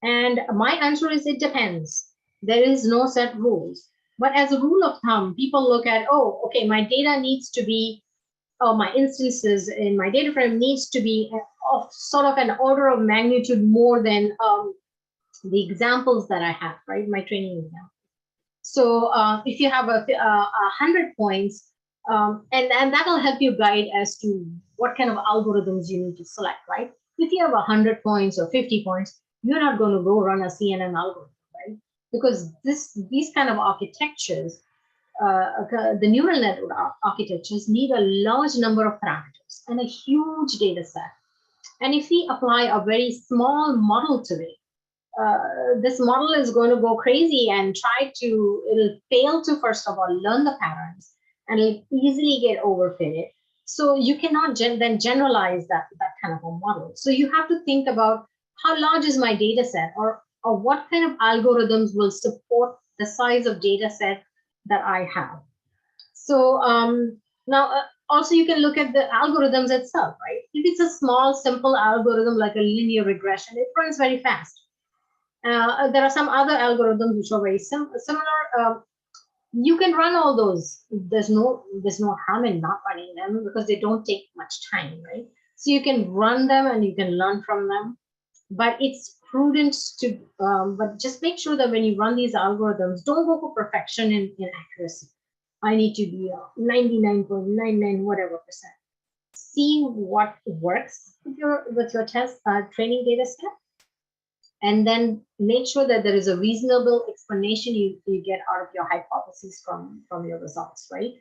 And my answer is it depends. There is no set rules. But as a rule of thumb, people look at, oh, okay, my data needs to be, my instances in my data frame needs to be of sort of an order of magnitude more than the examples that I have, right? My training example. So if you have 100 points, and that'll help you guide as to what kind of algorithms you need to select, right? If you have 100 points or 50 points, you're not going to go run a CNN algorithm, right? Because these kind of architectures, the neural network architectures need a large number of parameters and a huge data set. And if we apply a very small model to it, this model is going to go crazy and it'll fail to, first of all, learn the patterns, and it'll easily get overfitted. So you cannot then generalize that kind of a model. So you have to think about how large is my data set, or what kind of algorithms will support the size of data set that I have. So now also you can look at the algorithms itself, right? If it's a small, simple algorithm like a linear regression, it runs very fast. There are some other algorithms which are very similar. You can run all those. There's no harm in not running them because they don't take much time, right? So you can run them and you can learn from them. But it's prudent to, but just make sure that when you run these algorithms, don't go for perfection in accuracy. I need to be 99.99 whatever percent. See what works with your test training data set, and then make sure that there is a reasonable explanation you get out of your hypotheses from your results, right?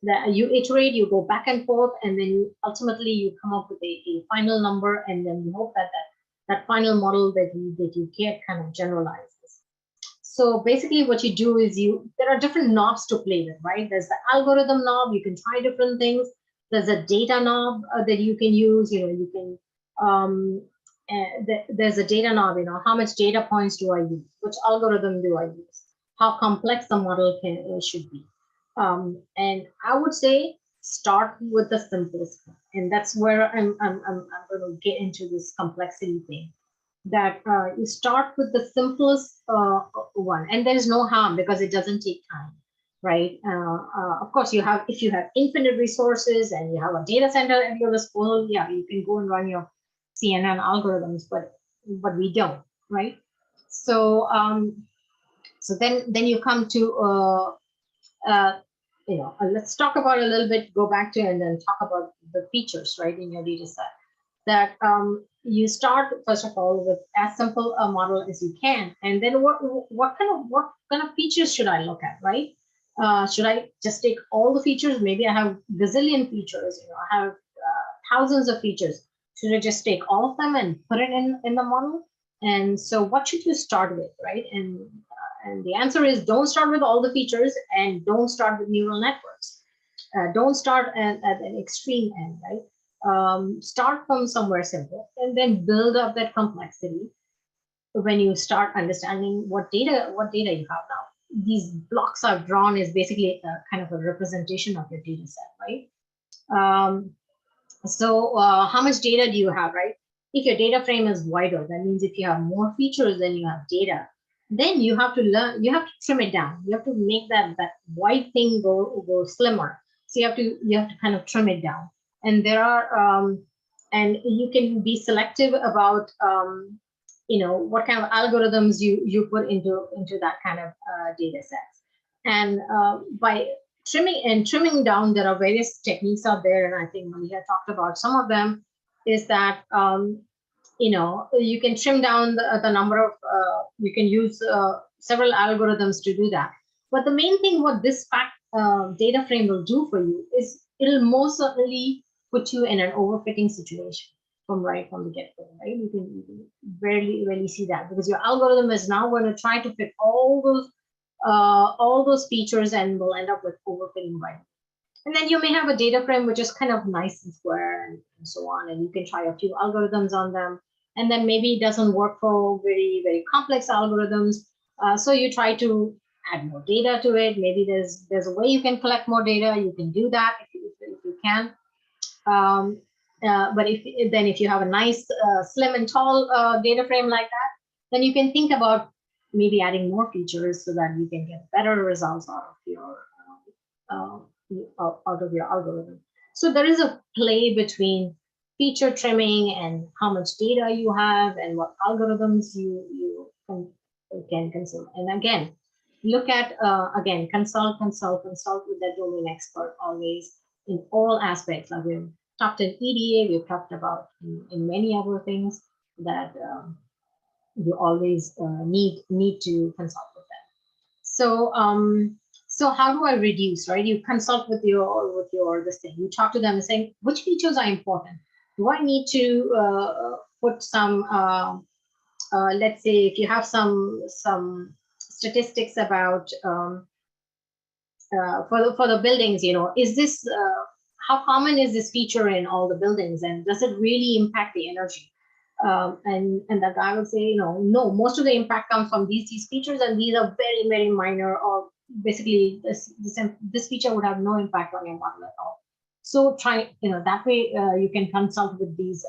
That you iterate, you go back and forth, and then ultimately you come up with a final number, and then you hope that final model that you get kind of generalizes. So basically what you do is there are different knobs to play with, right? There's the algorithm knob, you can try different things. There's a data knob that you can use, you can, there's a data knob, how much data points do I use? Which algorithm do I use? How complex the model should be. And I would say start with the simplest one. And that's where I'm going to get into this complexity thing. That you start with the simplest one, and there's no harm because it doesn't take time, right? Of course, if you have infinite resources and you have a data center at your disposal, yeah, you can go and run your CNN algorithms, but we don't, right? So so then you come to let's talk about a little bit, go back to and then talk about the features, right, in your data set. That you start first of all with as simple a model as you can, and then what kind of features should I look at, right? Should I just take all the features? Maybe I have gazillion features, I have thousands of features. Should I just take all of them and put it in the model? And so what should you start with, right? And the answer is don't start with all the features, and don't start with neural networks. Don't start at an extreme end, right? Start from somewhere simple and then build up that complexity when you start understanding what data you have now. These blocks I've drawn is basically a kind of a representation of your data set, right? So how much data do you have, right? If your data frame is wider, that means if you have more features than you have data, then you have to trim it down. You have to make that wide thing go slimmer. So you have to kind of trim it down. And there are, and you can be selective about, what kind of algorithms you put into that kind of data sets. And by trimming down, there are various techniques out there, and I think Malia talked about some of them. Is that you can trim down the number of you can use several algorithms to do that. But the main thing what this data frame will do for you is it'll most certainly put you in an overfitting situation from the get-go, right? You can rarely see that, because your algorithm is now going to try to fit all those features and will end up with overfitting, right? And then you may have a data frame which is kind of nice and square and so on, and you can try a few algorithms on them, and then maybe it doesn't work for very complex algorithms. So you try to add more data to it. Maybe there's a way you can collect more data. You can do that if you can. But if you have a nice slim and tall data frame like that, then you can think about maybe adding more features so that you can get better results out of your algorithm. So there is a play between feature trimming and how much data you have and what algorithms you can consume. And again, look at consult with that domain expert always in all aspects. Like we've talked in EDA, we've talked about in many other things that you always need to consult with them. So how do I reduce, right? You consult with this thing. You talk to them and saying, which features are important? Do I need to put some, let's say if you have some statistics about for the buildings, is this, how common is this feature in all the buildings, and does it really impact the energy? And the guy will say, no, most of the impact comes from these features, and these are very minor, or basically this feature would have no impact on your model at all. So try, that way you can consult with these.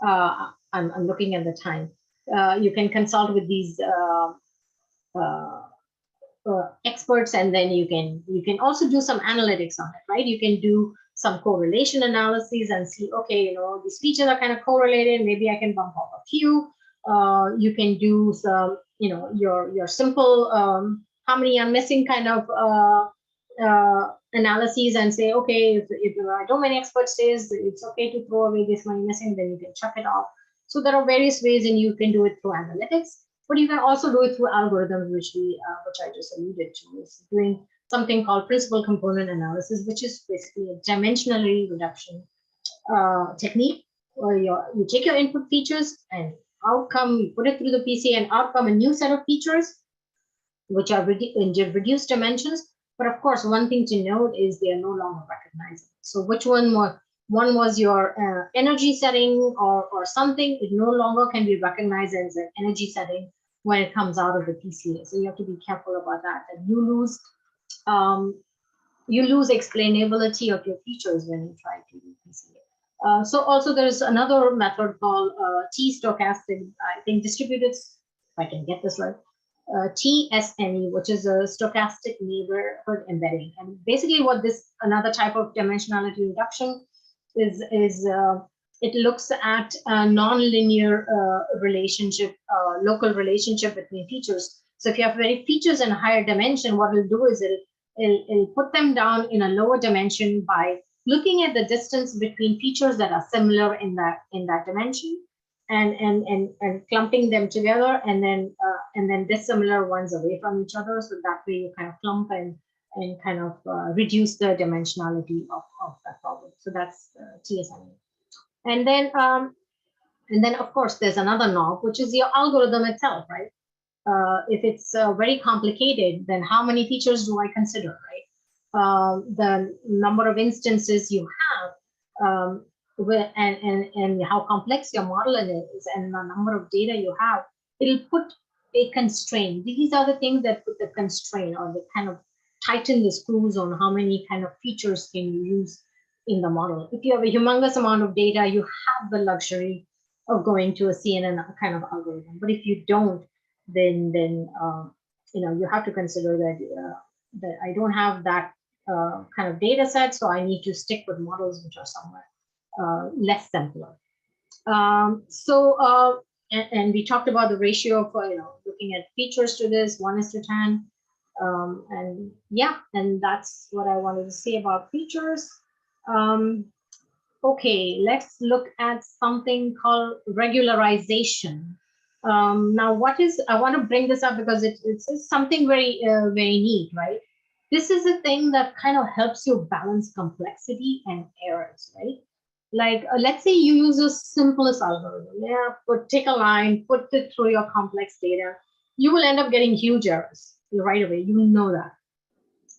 I'm looking at the time. You can consult with these experts, and then you can also do some analytics on it, right? You can do some correlation analyses and see, okay, these features are kind of correlated. Maybe I can bump off a few. You can do some, your simple how many I'm missing kind of analyses, and say, okay, if your domain expert says it's okay to throw away this money missing, then you can chuck it off. So there are various ways, and you can do it through analytics, but you can also do it through algorithms, which I just alluded to, is doing something called principal component analysis, which is basically a dimensionality reduction technique, where you take your input features and outcome, you put it through the PC, and outcome a new set of features, which are in reduced dimensions. But of course, one thing to note is they are no longer recognizable. So which one was your energy setting or something, it no longer can be recognized as an energy setting when it comes out of the PCA. So you have to be careful about that. And you lose explainability of your features when you try to do PCA. So also there's another method called T-stochastic, I think distributed, if I can get this right, TSNE, which is a stochastic neighborhood embedding. And basically what this, another type of dimensionality reduction is it looks at a non-linear relationship, local relationship between features. So if you have very features in a higher dimension, what it'll do is it'll put them down in a lower dimension by looking at the distance between features that are similar in that dimension, and clumping them together, and then dissimilar ones away from each other. So that way you kind of clump and kind of reduce the dimensionality of that problem. So that's TSNE. And then of course there's another knob, which is your algorithm itself, right? If it's very complicated, then how many features do I consider, right? The number of instances you have, and how complex your model is, and the number of data you have, it'll put a constraint. These are the things that put the constraint, or they kind of tighten the screws on how many kind of features can you use in the model. If you have a humongous amount of data, you have the luxury of going to a CNN kind of algorithm. But if you don't, then you have to consider that I don't have that kind of data set, so I need to stick with models which are somewhere less simpler. And we talked about the ratio for looking at features to this 1:10. And yeah, and that's what I wanted to say about features. Okay, let's look at something called regularization. Now, I want to bring this up because it's something very neat, right? This is a thing that kind of helps you balance complexity and errors, right? Like, let's say you use the simplest algorithm. Yeah, take a line, put it through your complex data. You will end up getting huge errors right away. You know that.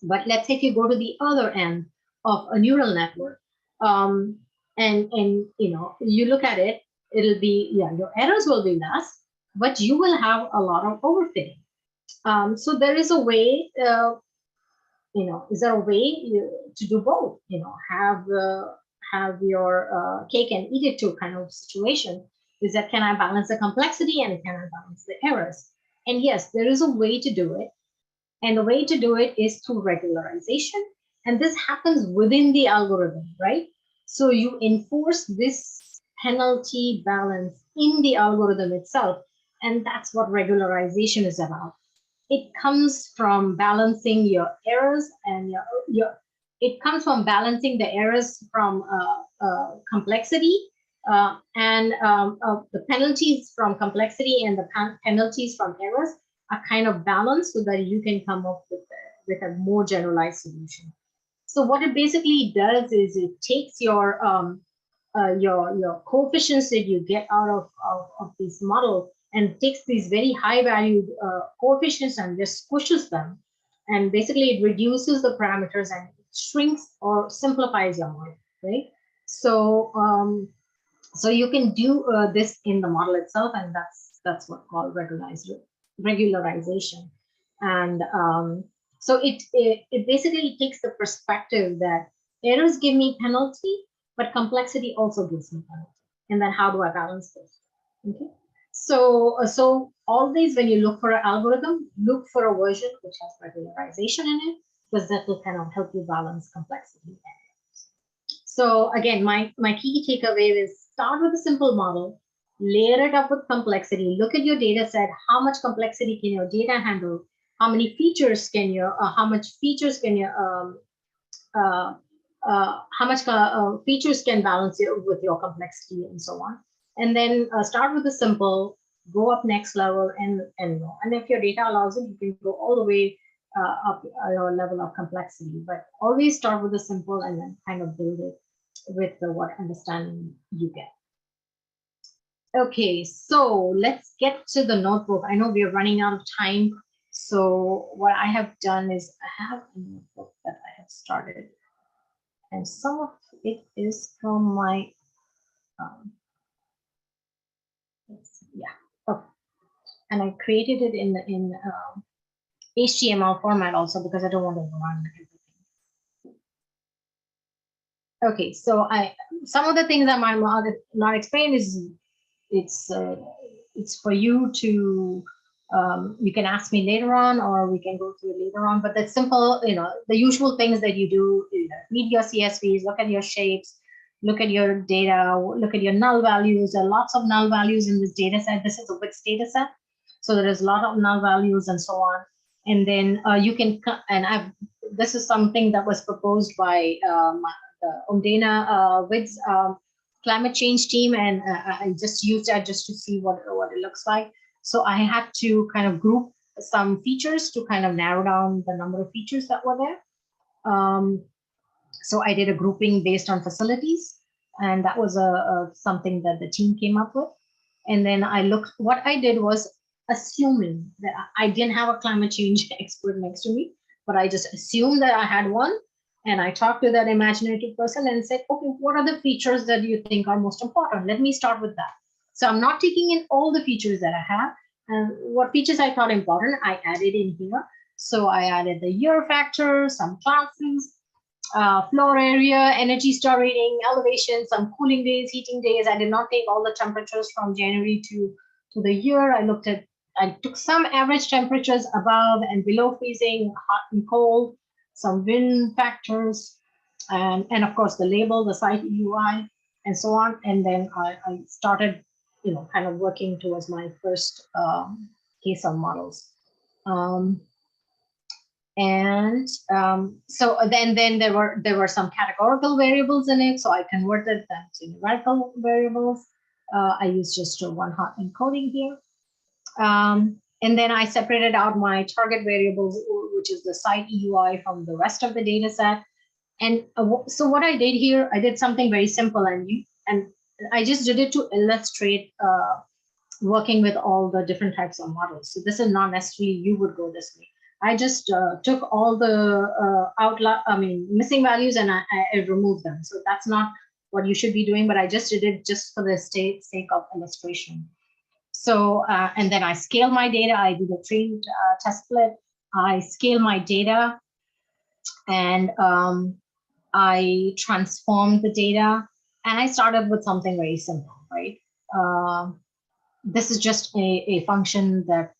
But let's say if you go to the other end of a neural network, um, and you look at it, it'll be, yeah, your errors will be less, but you will have a lot of overfitting. So there is a way, is there a way to do both? Have your cake and eat it too kind of situation. Is that, can I balance the complexity and can I balance the errors? And yes, there is a way to do it. And the way to do it is through regularization. And this happens within the algorithm, right? So you enforce this penalty balance in the algorithm itself. And that's what regularization is about. It comes from balancing your errors and it comes from balancing the errors from complexity and the penalties from complexity and the penalties from errors are kind of balanced so that you can come up with a more generalized solution. So what it basically does is it takes your coefficients that you get out of this model and takes these very high valued coefficients and just squishes them. And basically it reduces the parameters and shrinks or simplifies your model, right? So you can do this in the model itself, and that's what called regularization. And so it basically takes the perspective that errors give me penalty, but complexity also gives me penalty. And then how do I balance this? Okay. So always when you look for an algorithm, look for a version which has regularization in it, because that will kind of help you balance complexity. So again, my key takeaway is start with a simple model, layer it up with complexity, look at your data set, how much complexity can your data handle, how many features can you, how much features can you, how much features can balance with your complexity and so on. And then start with the simple, go up next level and more. And if your data allows it, you can go all the way up your level of complexity, but always start with the simple and then kind of build it with what understanding you get. Okay, so let's get to the notebook. I know we're running out of time. So what I have done is I have a notebook that I have started. And some of it is from my, yeah. Oh, and I created it in HTML format also because I don't want to run everything. Okay, so some of the things I might not explain is it's for you to you can ask me later on, or we can go through it later on. But that's simple, the usual things that you do, read your CSVs, look at your shapes, look at your data, look at your null values. There are lots of null values in this data set. This is a WIDS data set, so there is a lot of null values and so on. And then you can, and this is something that was proposed by the Omdana WIDS climate change team, and I just used that just to see what it looks like. So I had to kind of group some features to kind of narrow down the number of features that were there. So I did a grouping based on facilities, and that was something that the team came up with. And then what I did was assuming that I didn't have a climate change expert next to me, but I just assumed that I had one. And I talked to that imaginative person and said, okay, what are the features that you think are most important? Let me start with that. So I'm not taking in all the features that I have. And what features I thought important, I added in here. So I added the year factor, some classes, floor area, energy star rating, elevation, some cooling days, heating days. I did not take all the temperatures from January to the year. I took some average temperatures above and below freezing, hot and cold, some wind factors, and of course the label, the site UI, and so on. And then I started, kind of working towards my first case of models. And so then there were some categorical variables in it, so I converted them to numerical variables. I used just one hot encoding here. And then I separated out my target variables, which is the site EUI, from the rest of the data set. And so what I did here, I did something very simple, and I just did it to illustrate working with all the different types of models. So this is not necessarily you would go this way. I just took all the missing values, and I removed them. So that's not what you should be doing, but I just did it just for the sake of illustration. So, and then I scale my data. I did a trained test split. I scale my data, and I transformed the data, and I started with something very simple, right? This is just a function that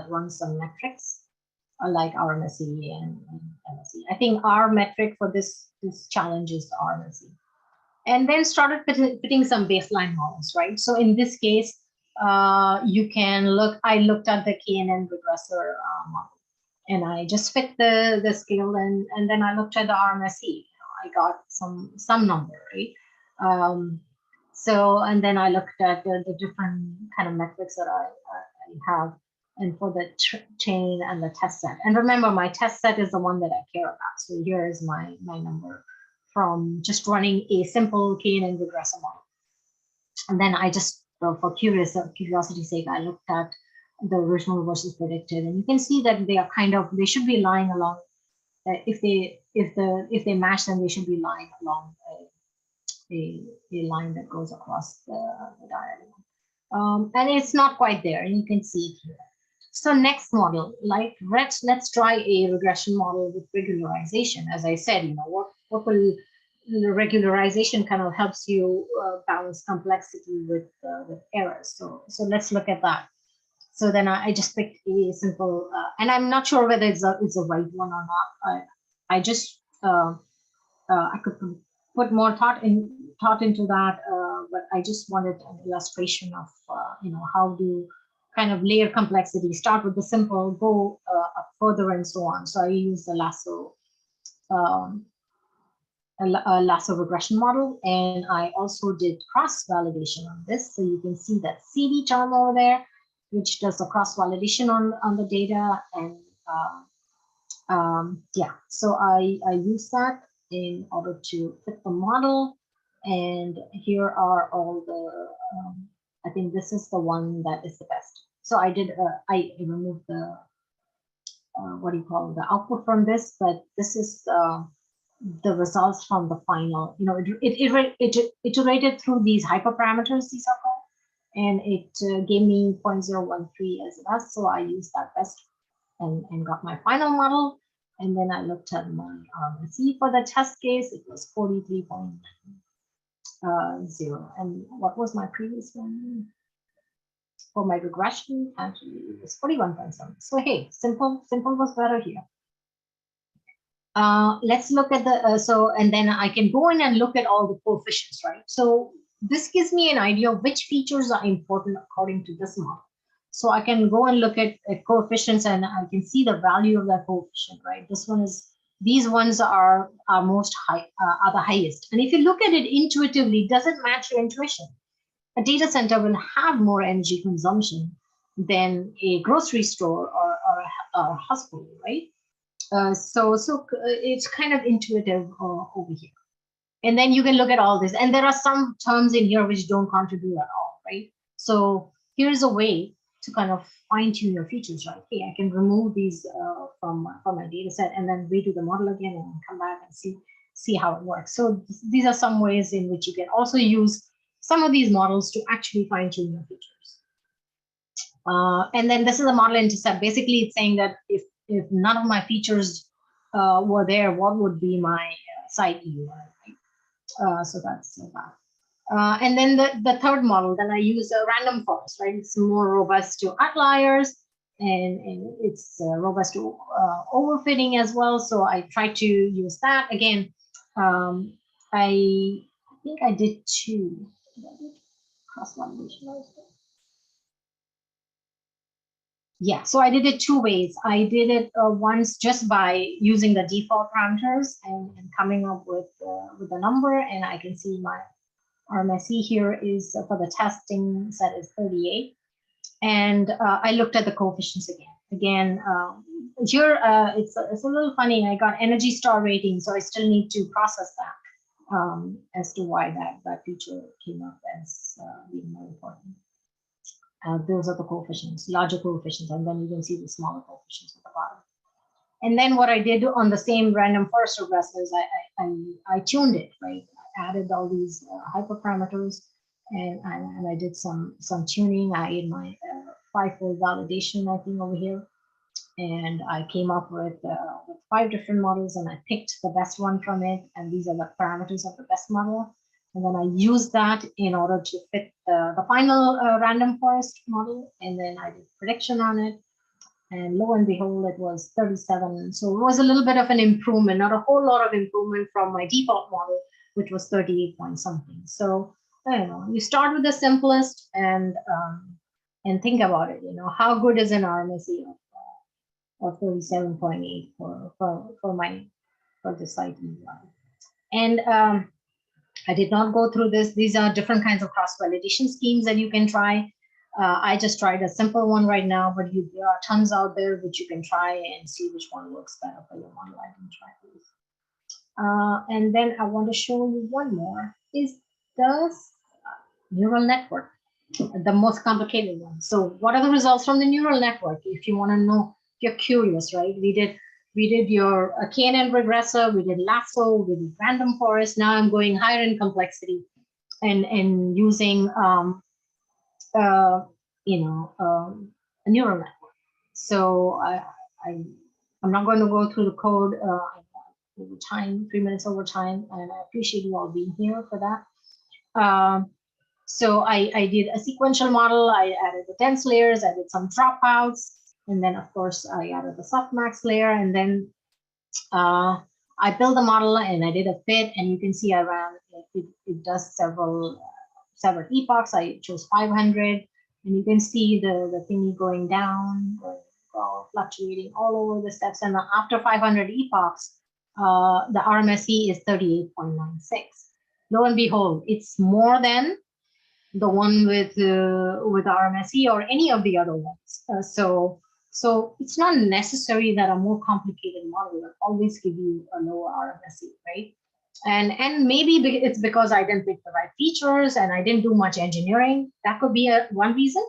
runs some metrics, like RMSE and MSE. I think our metric for this challenge is the RMSE. And then started putting some baseline models, right? So in this case, you can look, I looked at the KNN regressor model, and I just fit the scale, and then I looked at the RMSE. I got some number, right? So, and then I looked at the different kind of metrics that I have, and for the chain and the test set. And remember, my test set is the one that I care about. So here is my number from just running a simple KNN regressor model. And then I just, for curiosity's sake, I looked at the original versus predicted, and you can see that they are they should be lying along. If they match, then they should be lying along a line that goes across the diagonal. And it's not quite there, and you can see it here. So next model, like let's try a regression model with regularization. As I said, what will the regularization kind of helps you balance complexity with errors. So let's look at that. So then I just picked a simple, and I'm not sure whether it's a right one or not. I just I could put more thought into that, but I just wanted an illustration of how do kind of layer complexity, start with the simple, go up further, and so on. So I use the lasso a lasso regression model, and I also did cross validation on this. So you can see that CD term over there, which does the cross validation on the data, and yeah, so I use that in order to fit the model. And here are all the, I think this is the one that is the best. So I removed the, what do you call it, the output from this, but this is the results from the final. It iterated through these hyperparameters, these are called, and it gave me 0.013 as the best. So I used that best and got my final model. And then I looked at my RMSE for the test case. It was 43.0. And what was my previous one? For my regression, actually, it was 41.7. So hey, simple was better here. Let's look at the, and then I can go in and look at all the coefficients, right? So this gives me an idea of which features are important according to this model. So I can go and look at coefficients, and I can see the value of that coefficient, right? These ones are most high, are the highest. And if you look at it intuitively, does it match your intuition? A data center will have more energy consumption than a grocery store or a hospital, right? So it's kind of intuitive over here. And then you can look at all this. And there are some terms in here which don't contribute at all, right? So here's a way to kind of fine tune your features, right? Okay, I can remove these from my data set and then redo the model again and come back and see how it works. So these are some ways in which you can also use some of these models to actually fine tune your features. And then this is a model intercept. Basically, it's saying that if none of my features were there, what would be my site EUI, right? So that's that. And then the third model, then I use a random forest, right? It's more robust to outliers, and it's robust to overfitting as well. So I try to use that. Again, I think I did two. Cross validation also. Yeah, so I did it two ways. I did it once just by using the default parameters and coming up with a number, and I can see my RMSE here is for the testing set is 38. And I looked at the coefficients again. Again, here it's a little funny. I got energy star rating, so I still need to process that as to why that feature came up as being more important. Those are the coefficients, larger coefficients, and then you can see the smaller coefficients at the bottom. And then what I did on the same random forest regressor is I tuned it, right? I added all these hyperparameters, and I did some tuning. I did my five-fold validation, I think, over here, and I came up with 5 different models, and I picked the best one from it, and these are the parameters of the best model. And then I used that in order to fit the final random forest model, and then I did prediction on it. And lo and behold, it was 37. So it was a little bit of an improvement, not a whole lot of improvement from my default model, which was 38 point something. So I don't know, you start with the simplest and think about it. You know, how good is an RMSE of 37.8 for the site UI? And I did not go through this. These are different kinds of cross-validation schemes that you can try. I just tried a simple one right now, but there are tons out there which you can try and see which one works better for your model. I can try these. And then I want to show you one more, is the neural network, the most complicated one. So what are the results from the neural network? If you want to know, if you're curious, right? We did your KNN regressor, we did lasso, we did random forest. Now I'm going higher in complexity and using a neural network. So I'm not going to go through the code over time, 3 minutes over time, and I appreciate you all being here for that. So I did a sequential model. I added the dense layers. I did some dropouts, and then of course I added the softmax layer, and then I built the model and I did a fit, and you can see I ran it does several epochs. I chose 500, and you can see the thingy going down, fluctuating all over the steps. And after 500 epochs, the RMSE is 38.96. Lo and behold, it's more than the one with RMSE or any of the other ones. So it's not necessary that a more complicated model will always give you a lower RMSE, right? And maybe it's because I didn't pick the right features and I didn't do much engineering. That could be one reason.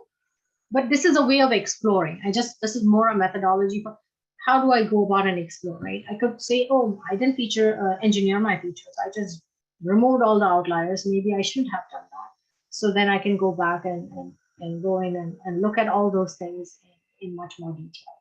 But this is a way of exploring. This is more a methodology for how do I go about and explore, right? I could say, oh, I didn't engineer my features. I just removed all the outliers. Maybe I shouldn't have done that. So then I can go back and go in and look at all those things in much more detail.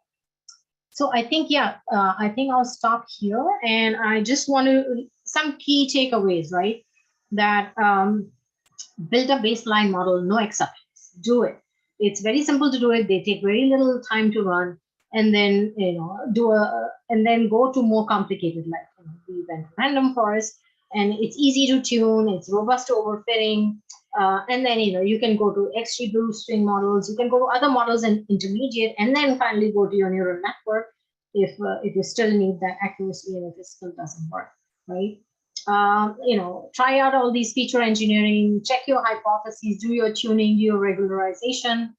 So I think, I think I'll stop here. And I just want to, some key takeaways, right? That build a baseline model, no exceptions, do it. It's very simple to do it. They take very little time to run, and then, and then go to more complicated, like we went random forest, and it's easy to tune, it's robust to overfitting. And then, you can go to XGBoost string models, you can go to other models and intermediate, and then finally go to your neural network if you still need that accuracy and if it still doesn't work, right? Try out all these feature engineering, check your hypotheses, do your tuning, do your regularization,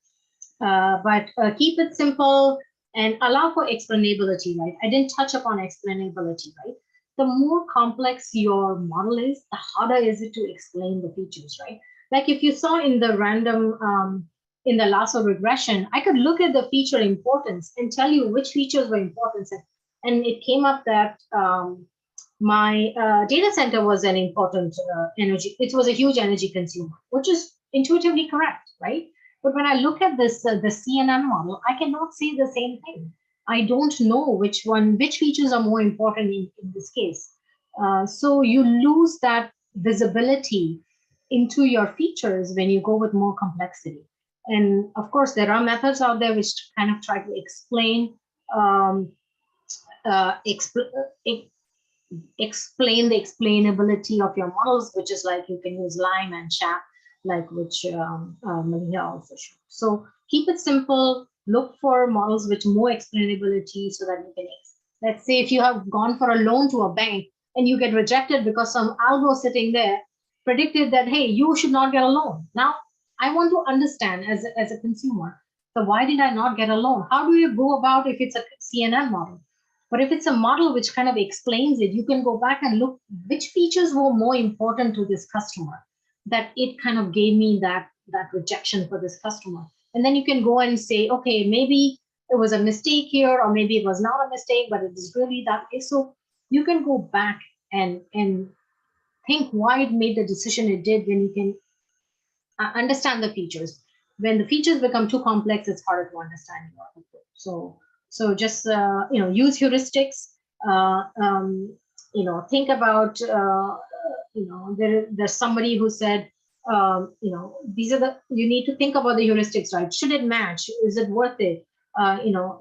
but keep it simple and allow for explainability, right? I didn't touch upon explainability, right? The more complex your model is, the harder is it to explain the features, right? Like if you saw in the random, in the lasso regression, I could look at the feature importance and tell you which features were important. And it came up that my data center was an important energy. It was a huge energy consumer, which is intuitively correct, right? But when I look at this, the CNN model, I cannot say the same thing. I don't know which features are more important in this case. So you lose that visibility into your features when you go with more complexity. And of course, there are methods out there which kind of try to explain explain the explainability of your models, which is like you can use LIME and CHAP, like which Malia also showed. So keep it simple, look for models with more explainability so that you can, let's say if you have gone for a loan to a bank and you get rejected because some algo sitting there predicted that, hey, you should not get a loan. Now, I want to understand as a consumer, so why did I not get a loan? How do you go about if it's a CNN model? But if it's a model which kind of explains it, you can go back and look which features were more important to this customer that it kind of gave me that rejection for this customer. And then you can go and say, okay, maybe it was a mistake here, or maybe it was not a mistake, but it is really that way. So you can go back and think why it made the decision it did when you can understand the features. When the features become too complex, it's harder to understand your output. So just use heuristics. Think about there's somebody who said these are you need to think about the heuristics, right? Should it match? Is it worth it?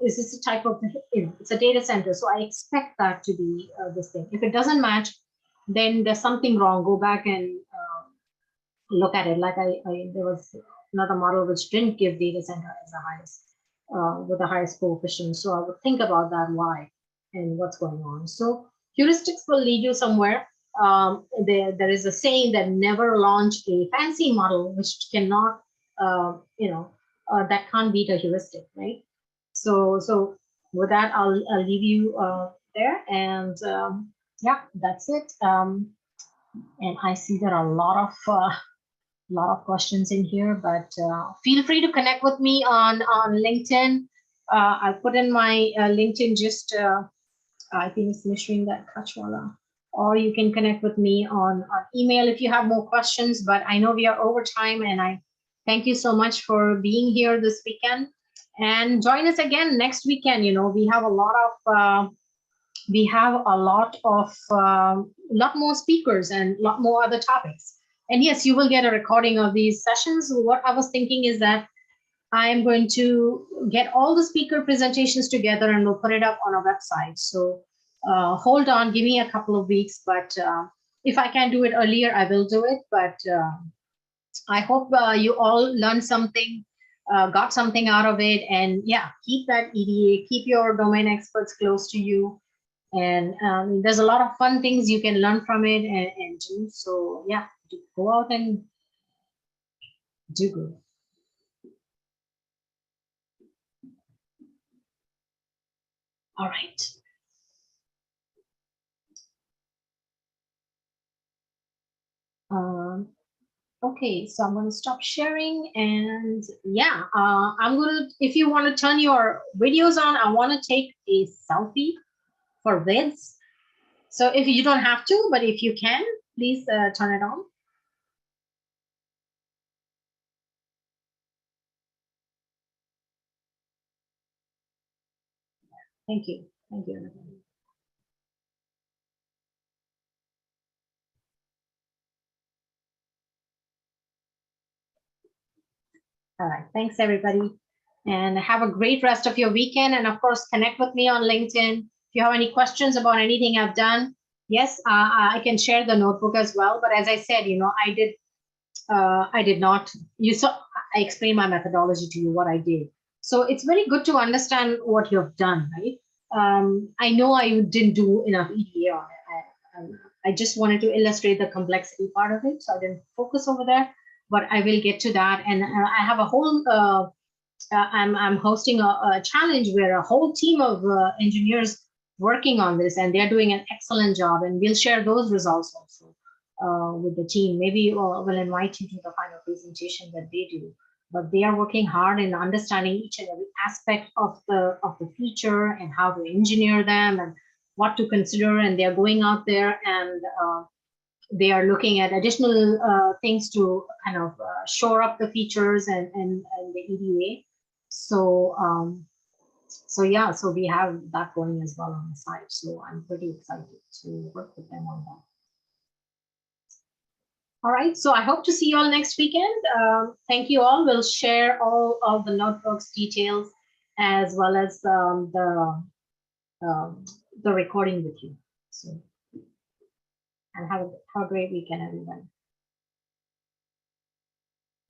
Is this a type of it's a data center, so I expect that to be this thing. If it doesn't match, then there's something wrong. Go back and look at it. Like there was another model which didn't give data center as the highest with the highest coefficient. So I would think about that, why and what's going on. So heuristics will lead you somewhere. There is a saying that never launch a fancy model which cannot, that can't beat a heuristic, right? So with that, I'll leave you there, and yeah, that's it. And I see there are a lot of questions in here, but feel free to connect with me on LinkedIn. I'll put in my LinkedIn, just I think it's Nishrin that Kachwala, or you can connect with me on email if you have more questions. But I know we are over time, and I thank you so much for being here this weekend, and join us again next weekend. We have a lot more speakers and a lot more other topics. And yes, you will get a recording of these sessions. What I was thinking is that I am going to get all the speaker presentations together and we'll put it up on our website. So hold on, give me a couple of weeks, but if I can do it earlier, I will do it. But I hope you all learned something, got something out of it. And yeah, keep that EDA, keep your domain experts close to you. And there's a lot of fun things you can learn from it and do. So yeah, go out and do good. All right. Okay, so I'm going to stop sharing, and yeah, I'm going to, if you want to turn your videos on, I want to take a selfie for WIDS. So if you don't have to, but if you can, please turn it on. Thank you. Thank you. All right. Thanks, everybody. And have a great rest of your weekend. And of course, connect with me on LinkedIn. If you have any questions about anything I've done, yes, I can share the notebook as well. But as I said, I did not, I explained my methodology to you, what I did. So it's very good to understand what you've done, right? I know I didn't do enough EDA on it. I just wanted to illustrate the complexity part of it. So I didn't focus over there, but I will get to that. And I have a whole, I'm hosting a challenge where a whole team of engineers working on this, and they're doing an excellent job. And we'll share those results also with the team. Maybe we'll invite you to the final presentation that they do. But they are working hard in understanding each and every aspect of the feature and how to engineer them and what to consider. And they're going out there and they are looking at additional things to kind of shore up the features and the EDA. So yeah, so we have that going as well on the side. So I'm pretty excited to work with them on that. All right, so I hope to see you all next weekend. Thank you all. We'll share all of the notebooks details as well as the recording with you. So, and have a great weekend, everybody.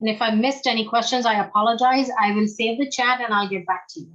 And if I missed any questions, I apologize. I will save the chat and I'll get back to you.